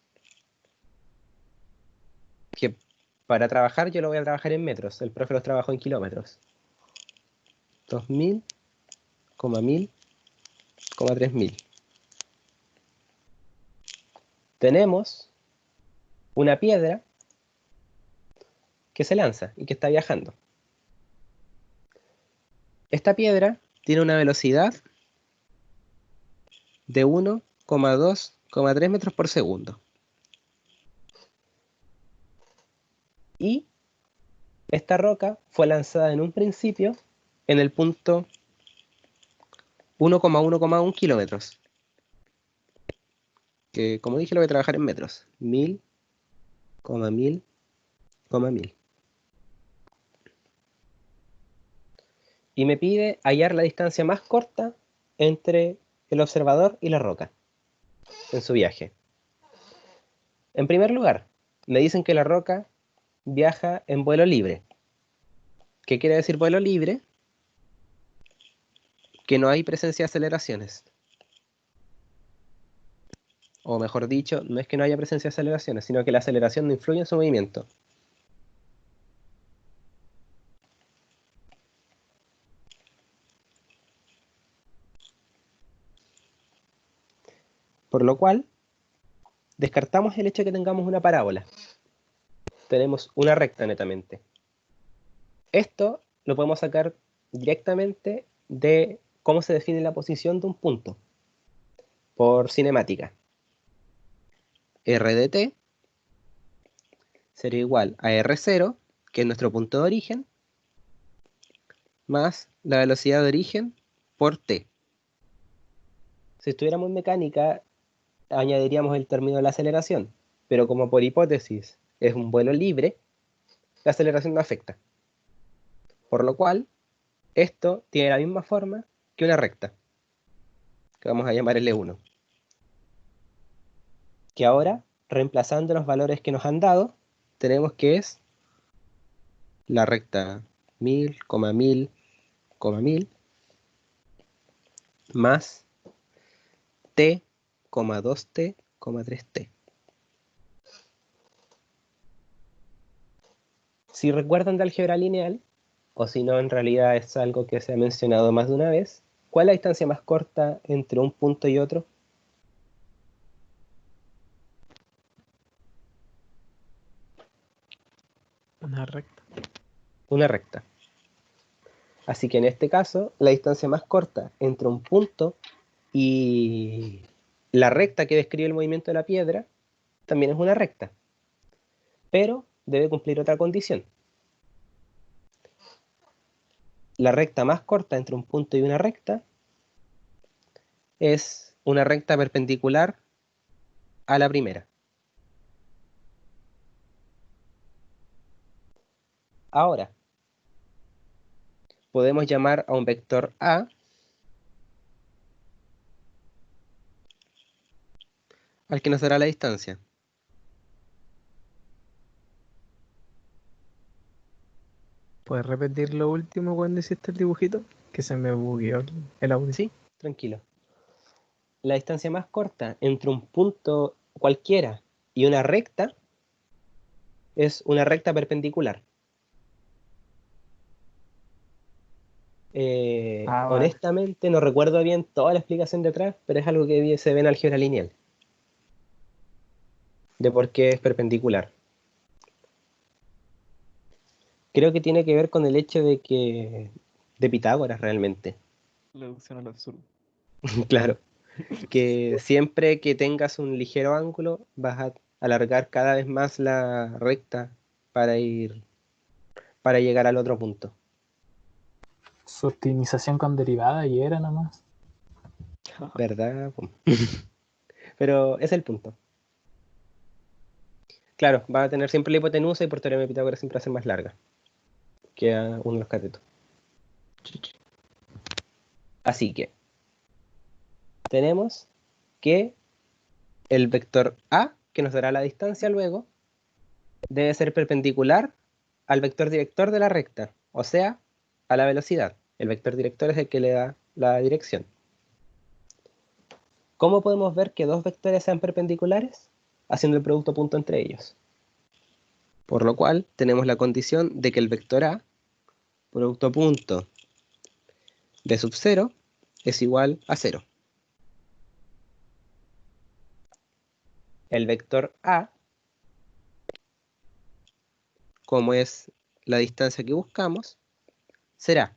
Que para trabajar yo lo voy a trabajar en metros. El profe los trabajó en kilómetros. 2000, 1000, 3000. Tenemos una piedra que se lanza y que está viajando. Esta piedra tiene una velocidad de 1,2,3 metros por segundo. Y esta roca fue lanzada en un principio en el punto 1,1,1 kilómetros. Que como dije lo voy a trabajar en metros. 1000, 1000, 1000. Y me pide hallar la distancia más corta entre el observador y la roca en su viaje. En primer lugar, me dicen que la roca viaja en vuelo libre. ¿Qué quiere decir vuelo libre? Que no hay presencia de aceleraciones. o mejor dicho, no es que no haya presencia de aceleraciones, sino que la aceleración no influye en su movimiento. Por lo cual, descartamos el hecho de que tengamos una parábola. Tenemos una recta netamente. Esto lo podemos sacar directamente de cómo se define la posición de un punto por cinemática. R de t sería igual a R0, que es nuestro punto de origen, más la velocidad de origen por t. Si estuviéramos en mecánica, añadiríamos el término de la aceleración, pero como por hipótesis es un vuelo libre, la aceleración no afecta. Por lo cual, esto tiene la misma forma que una recta, que vamos a llamar L1. Que ahora, reemplazando los valores que nos han dado, tenemos que es la recta 1000, 1000, 1000, más t, 2t, 3t. Si recuerdan de álgebra lineal, o si no, en realidad es algo que se ha mencionado más de una vez, ¿cuál es la distancia más corta entre un punto y otro? Una recta. Una recta. Así que en este caso, la distancia más corta entre un punto y la recta que describe el movimiento de la piedra también es una recta, pero debe cumplir otra condición. La recta más corta entre un punto y una recta es una recta perpendicular a la primera. Ahora, podemos llamar a un vector A al que nos dará la distancia. ¿Puedes repetir lo último cuando hiciste el dibujito? Que se me bugueó el audio. Sí, tranquilo. La distancia más corta entre un punto cualquiera y una recta es una recta perpendicular. Vale. Honestamente no recuerdo bien toda la explicación detrás, pero es algo que se ve en álgebra lineal. De por qué es perpendicular. Creo que tiene que ver con el hecho de Pitágoras realmente. Reducción al absurdo. Claro. Que siempre que tengas un ligero ángulo, vas a alargar cada vez más la recta para llegar al otro punto. Su optimización con derivada y era nomás. ¿Verdad? Pero es el punto. Claro, va a tener siempre la hipotenusa y por teorema de Pitágoras siempre va a ser más larga que a uno de los catetos. Así que tenemos que el vector A, que nos dará la distancia luego, debe ser perpendicular al vector director de la recta, o sea, a la velocidad. El vector director es el que le da la dirección. ¿Cómo podemos ver que dos vectores sean perpendiculares? Haciendo el producto punto entre ellos. Por lo cual, tenemos la condición de que el vector A, producto punto de sub 0, es igual a 0. El vector A, como es la distancia que buscamos, será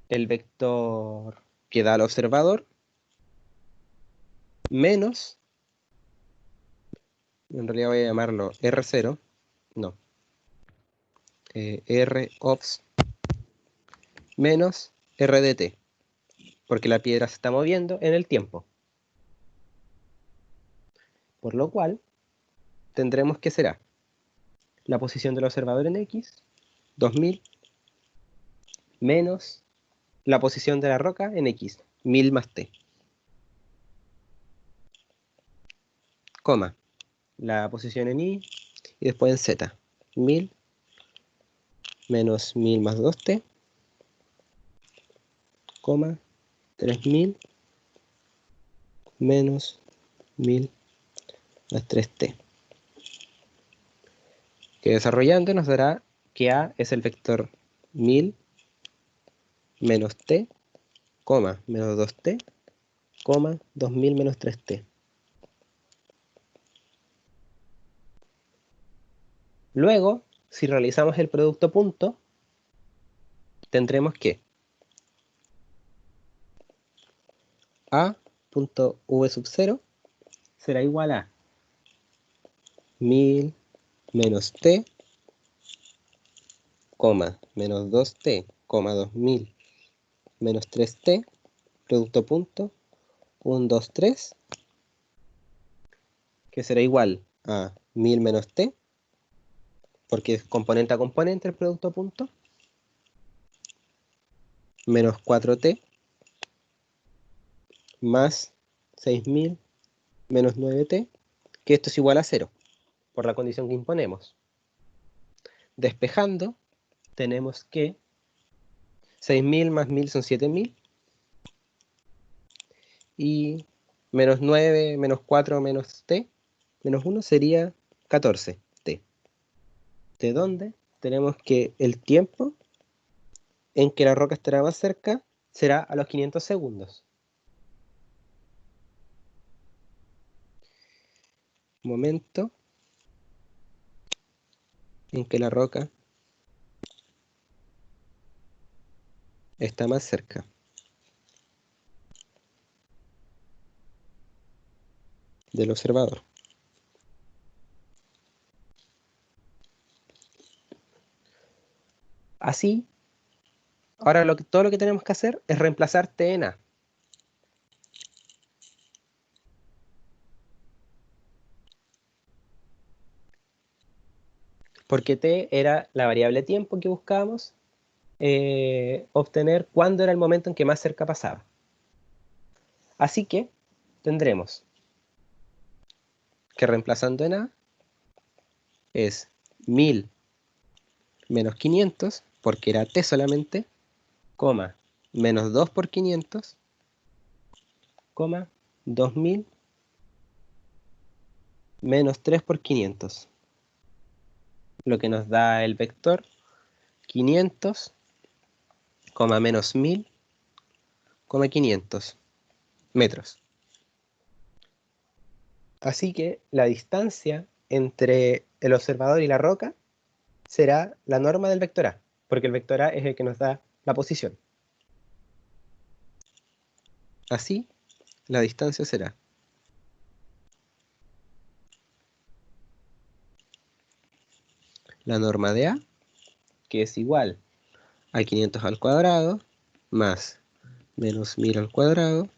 el vector que da al observador menos, en realidad voy a llamarlo R0, no, Robs menos R de t, porque la piedra se está moviendo en el tiempo. Por lo cual, tendremos que será la posición del observador en X, 2000, menos la posición de la roca en X, 1000 más t, coma, la posición en Y y después en Z, 1000 menos 1000 más 2t, coma, 3000 menos 1000 más 3t. Que desarrollando nos dará que A es el vector 1000 menos t, coma, menos 2t, coma, 2000 menos 3t. Luego, si realizamos el producto punto, tendremos que A punto v sub 0 será igual a 1000 menos t, coma, menos 2t, coma, 2000 menos 3t, producto punto, 1, 2, 3, que será igual a 1000 menos t, porque es componente a componente el producto punto, menos 4t, más 6000 menos 9t, que esto es igual a 0, por la condición que imponemos. Despejando, tenemos que 6000 más 1000 son 7000, y menos 9, menos 4, menos t, menos 1 sería 14t. ¿De dónde? Tenemos que el tiempo en que la roca estará más cerca será a los 500 segundos. Momento en que la roca está más cerca. Del observador. Así, ahora todo lo que tenemos que hacer es reemplazar t en a. Porque t era la variable tiempo que buscábamos obtener cuándo era el momento en que más cerca pasaba. Así que tendremos que reemplazando en a es 1000 menos 500, porque era t solamente, coma, menos 2 por 500, coma, 2000 menos 3 por 500. Lo que nos da el vector 500, menos 1000, 500 metros. Así que la distancia entre el observador y la roca será la norma del vector A, porque el vector A es el que nos da la posición. Así, la distancia será la norma de A, que es igual a 500 al cuadrado, más menos 1000 al cuadrado,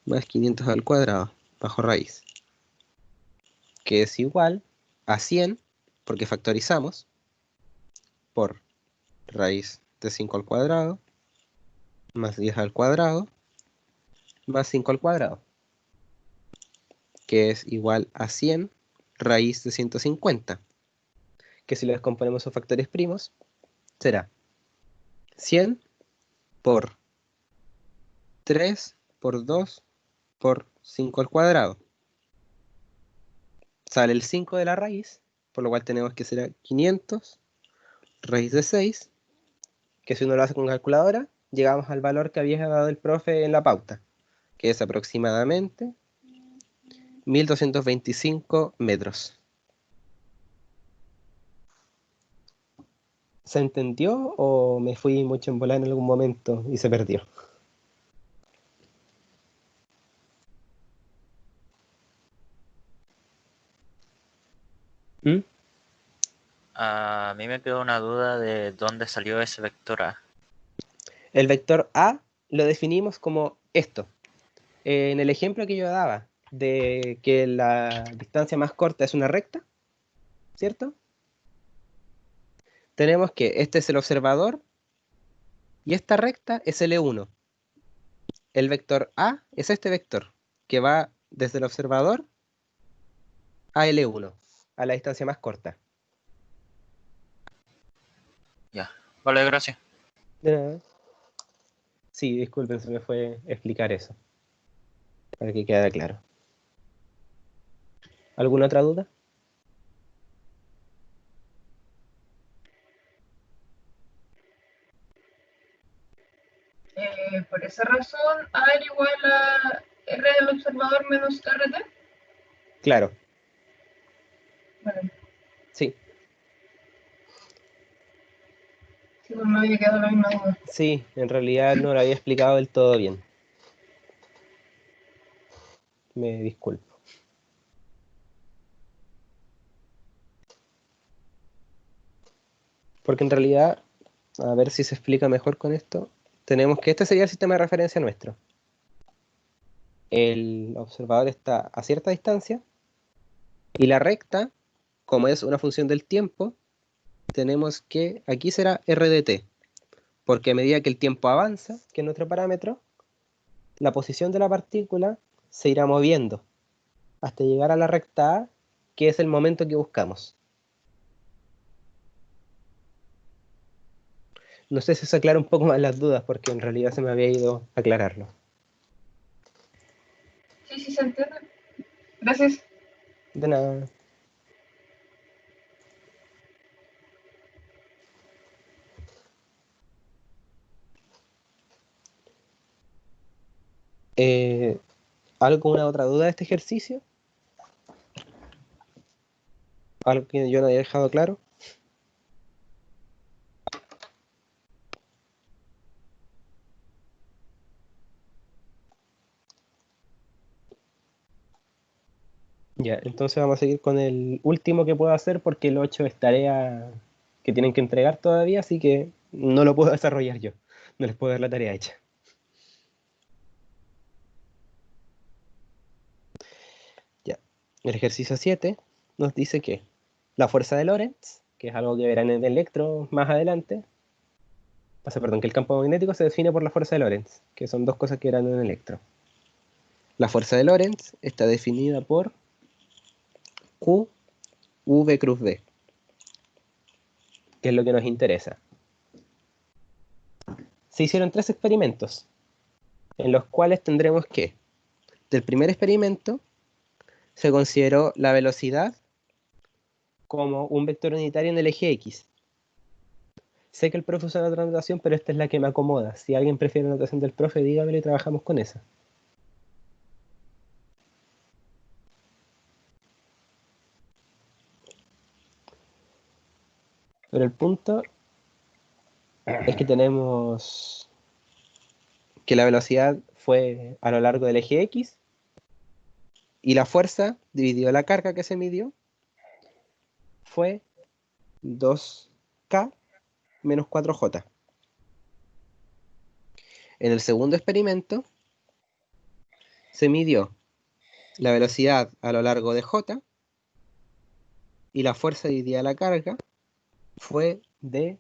más 500 al cuadrado, bajo raíz, que es igual a 100, porque factorizamos, por raíz de 5 al cuadrado, más 10 al cuadrado, más 5 al cuadrado, que es igual a 100 raíz de 150, que si lo descomponemos en factores primos, será 100 por 3 por 2 por 5 al cuadrado. Sale el 5 de la raíz, por lo cual tenemos que será 500 raíz de 6, que si uno lo hace con calculadora, llegamos al valor que había dado el profe en la pauta, que es aproximadamente 1225 metros. ¿Se entendió o me fui mucho en volar en algún momento y se perdió? ¿Mm? A mí me quedó una duda de dónde salió ese vector A. El vector A lo definimos como esto. En el ejemplo que yo daba, de que la distancia más corta es una recta, ¿cierto? Tenemos que este es el observador y esta recta es L1. El vector A es este vector que va desde el observador a L1, a la distancia más corta. Ya, vale, gracias. De nada. Sí, disculpen, se me fue explicar eso, para que quede claro. ¿Alguna otra duda? Por esa razón, A era igual a R del observador menos RT. Claro, Vale, sí. sí, pues me había quedado la misma duda. Sí, en realidad no lo había explicado del todo bien. Me disculpo. Porque en realidad, a ver si se explica mejor con esto, tenemos que este sería el sistema de referencia nuestro. El observador está a cierta distancia y la recta, como es una función del tiempo, tenemos que aquí será RDT, porque a medida que el tiempo avanza, que es nuestro parámetro, la posición de la partícula se irá moviendo hasta llegar a la recta A, que es el momento que buscamos. No sé si eso aclara un poco más las dudas, porque en realidad se me había ido a aclararlo. Sí, sí, se entiende. Gracias. De nada. ¿Alguna otra duda de este ejercicio? ¿Algo que yo no haya dejado claro? Ya, entonces vamos a seguir con el último que puedo hacer porque el 8 es tarea que tienen que entregar todavía, así que no lo puedo desarrollar yo. No les puedo dar la tarea hecha. Ya. El ejercicio 7 nos dice que la fuerza de Lorentz, que es algo que verán en el electro más adelante, perdón, que el campo magnético se define por la fuerza de Lorentz, que son dos cosas que verán en el electro. La fuerza de Lorentz está definida por Q V cruz B, que es lo que nos interesa. Se hicieron 3 experimentos, en los cuales tendremos que, del primer experimento, se consideró la velocidad como un vector unitario en el eje X. Sé que el profe usa otra notación, pero esta es la que me acomoda. Si alguien prefiere la notación del profe, dígamelo y trabajamos con esa. Pero el punto es que tenemos que la velocidad fue a lo largo del eje X y la fuerza dividido la carga que se midió fue 2K menos 4J. En el segundo experimento se midió la velocidad a lo largo de J y la fuerza dividida la carga fue de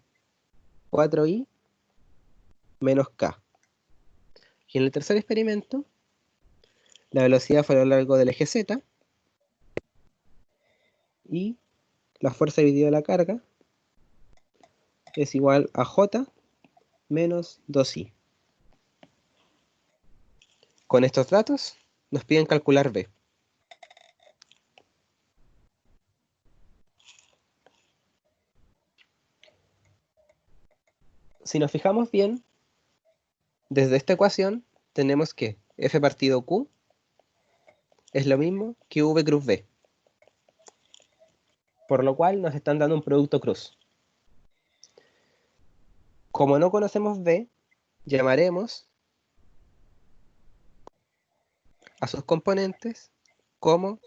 4I menos K. Y en el tercer experimento, la velocidad fue a lo largo del eje Z y la fuerza dividida la carga es igual a J menos 2I. Con estos datos nos piden calcular B. Si nos fijamos bien, desde esta ecuación tenemos que F partido Q es lo mismo que V cruz B. Por lo cual nos están dando un producto cruz. Como no conocemos B, llamaremos a sus componentes como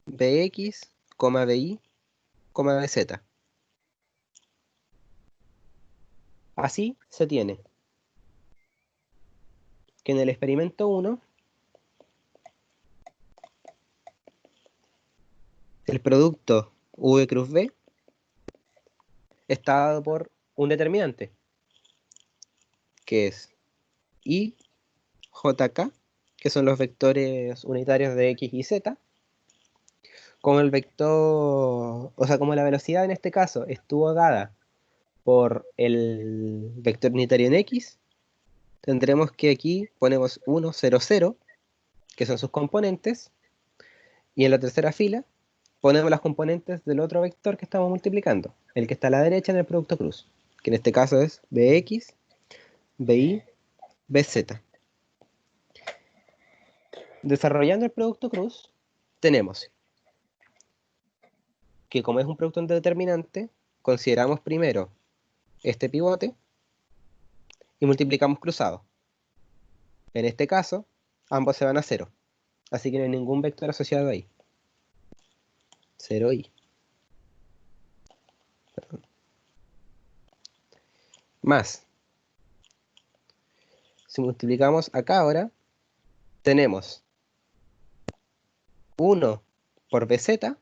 Bx, Bi, Bz. Así se tiene que en el experimento 1 el producto V cruz B está dado por un determinante que es I, JK, que son los vectores unitarios de X y Z, como el vector, o sea, como la velocidad en este caso estuvo dada por el vector unitario en X, tendremos que aquí ponemos 1, 0, 0, que son sus componentes, y en la tercera fila ponemos las componentes del otro vector que estamos multiplicando, el que está a la derecha en el producto cruz, que en este caso es bx, by, bz. Desarrollando el producto cruz, tenemos que como es un producto determinante, consideramos primero este pivote y multiplicamos cruzado. En este caso, ambos se van a 0, así que no hay ningún vector asociado ahí. 0i. Más. Si multiplicamos acá ahora, tenemos 1 por bz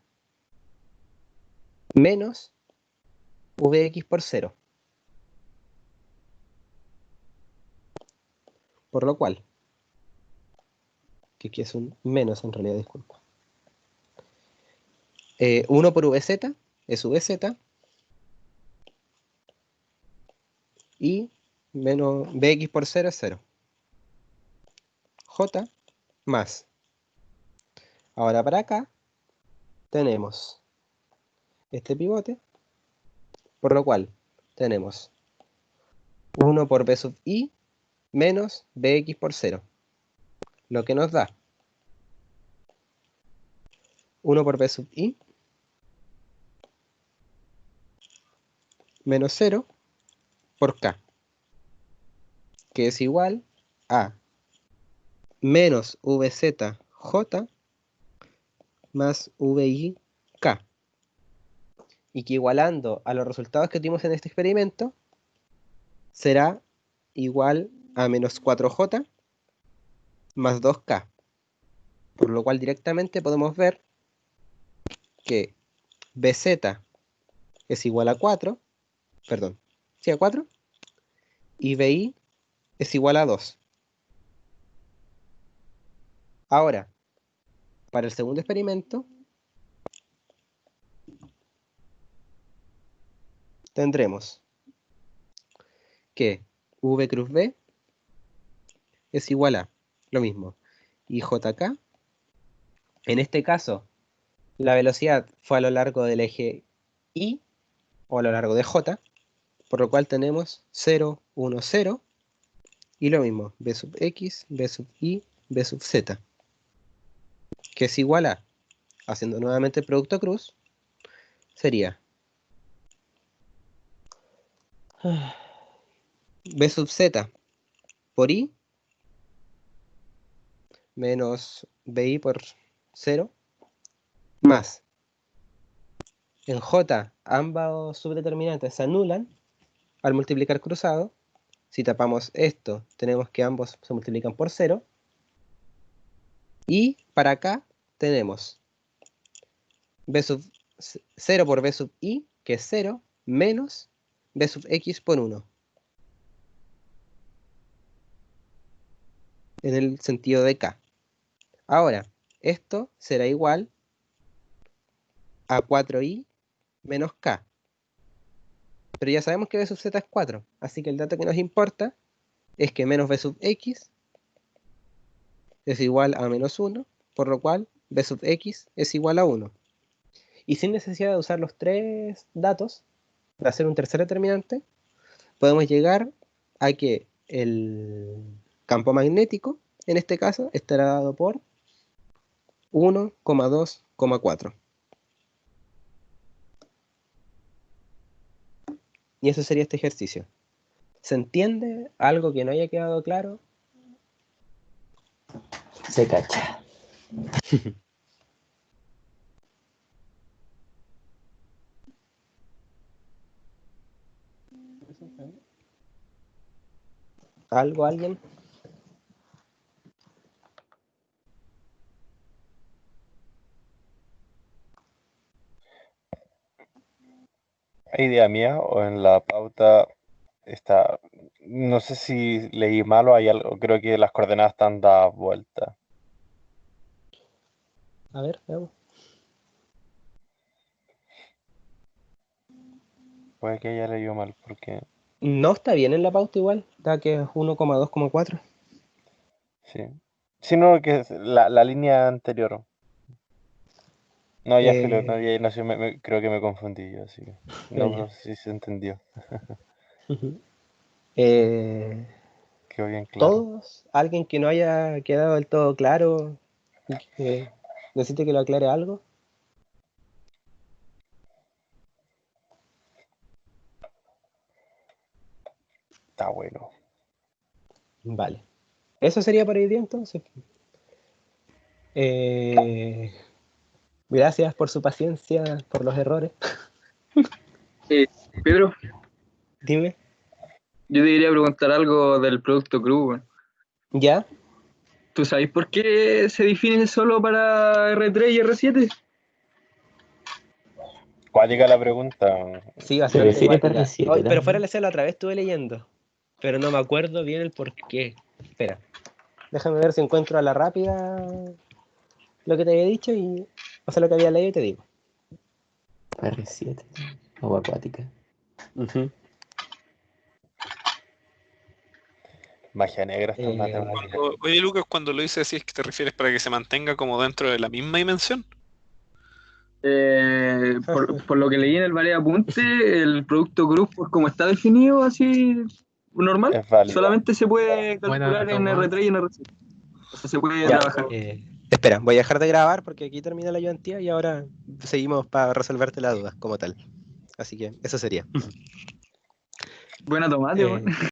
menos vx por 0. Por lo cual, que aquí es un menos en realidad, disculpa. 1 por vz es vz y menos bx por 0 es 0. J más. Ahora para acá tenemos este pivote, por lo cual tenemos 1 por b sub i menos bx por 0, lo que nos da 1 por b sub i menos 0 por k, que es igual a menos vzj más vi k, y que igualando a los resultados que tuvimos en este experimento será igual a menos 4j más 2k, por lo cual directamente podemos ver que bz es igual a 4, perdón, sí, a 4, y bi es igual a 2. Ahora, para el segundo experimento, tendremos que v cruz b es igual a lo mismo, y jk, en este caso, la velocidad fue a lo largo del eje y, o a lo largo de j, por lo cual tenemos 0, 1, 0, y lo mismo, b sub x, b sub y, b sub z, que es igual a, haciendo nuevamente el producto cruz, sería b sub z por i menos bi por 0 más, en j ambos subdeterminantes se anulan al multiplicar cruzado. Si tapamos esto, tenemos que ambos se multiplican por 0. Y para acá tenemos b sub 0 por b sub i, que es 0, menos b sub x por 1. En el sentido de k. Ahora, esto será igual a 4i menos k. Pero ya sabemos que b sub z es 4, así que el dato que nos importa es que menos b sub x es igual a menos 1, por lo cual b sub x es igual a 1. Y sin necesidad de usar los tres datos, de hacer un tercer determinante, podemos llegar a que el campo magnético, en este caso, estará dado por 1,2,4. Y eso sería este ejercicio. ¿Se entiende algo que no haya quedado claro? Se cacha. ¿Algo, alguien? ¿Hay idea mía o en la pauta está? No sé si leí mal o hay algo. Creo que las coordenadas están dadas vueltas. A ver, veamos. Puede que haya leído mal porque No está bien en la pauta igual, da que es 1,2,4. Sí. Sino que es la línea anterior. No, ya filo, no, no sé, creo que me confundí yo, así que. No, Ya. pero sí se entendió. Ujú. Quedó bien claro. Todos, alguien que no haya quedado del todo claro y que necesite que lo aclare algo. Está bueno. Vale. Eso sería para hoy día entonces. Gracias por su paciencia, por los errores. Pedro, Dime. yo te quería preguntar algo del producto cru, weón. ¿Ya? ¿Tú sabes por qué se define solo para R3 y R7? Cuática la pregunta. Sí, bastante define cuática. para R7 Pero también. fuera de la otra vez estuve leyendo, pero no me acuerdo bien el por qué. Espera, déjame ver si encuentro a la rápida lo que te había dicho y, o sea, lo que había leído y te digo. R7, agua acuática. Magia negra, estas matemáticas. Oye, Lucas, cuando lo dices así, ¿es que te refieres para que se mantenga como dentro de la misma dimensión? Por lo que leí en el Vale Apunte, el producto cru, pues como está definido así normal, Es válido. solamente se puede Bueno, calcular en Tomás. R3 y en R7. O sea, se puede Ya, trabajar. espera, voy a dejar de grabar porque aquí termina la ayudantía y ahora seguimos para resolverte la duda como tal. Así que eso sería. Buena tomate, weón.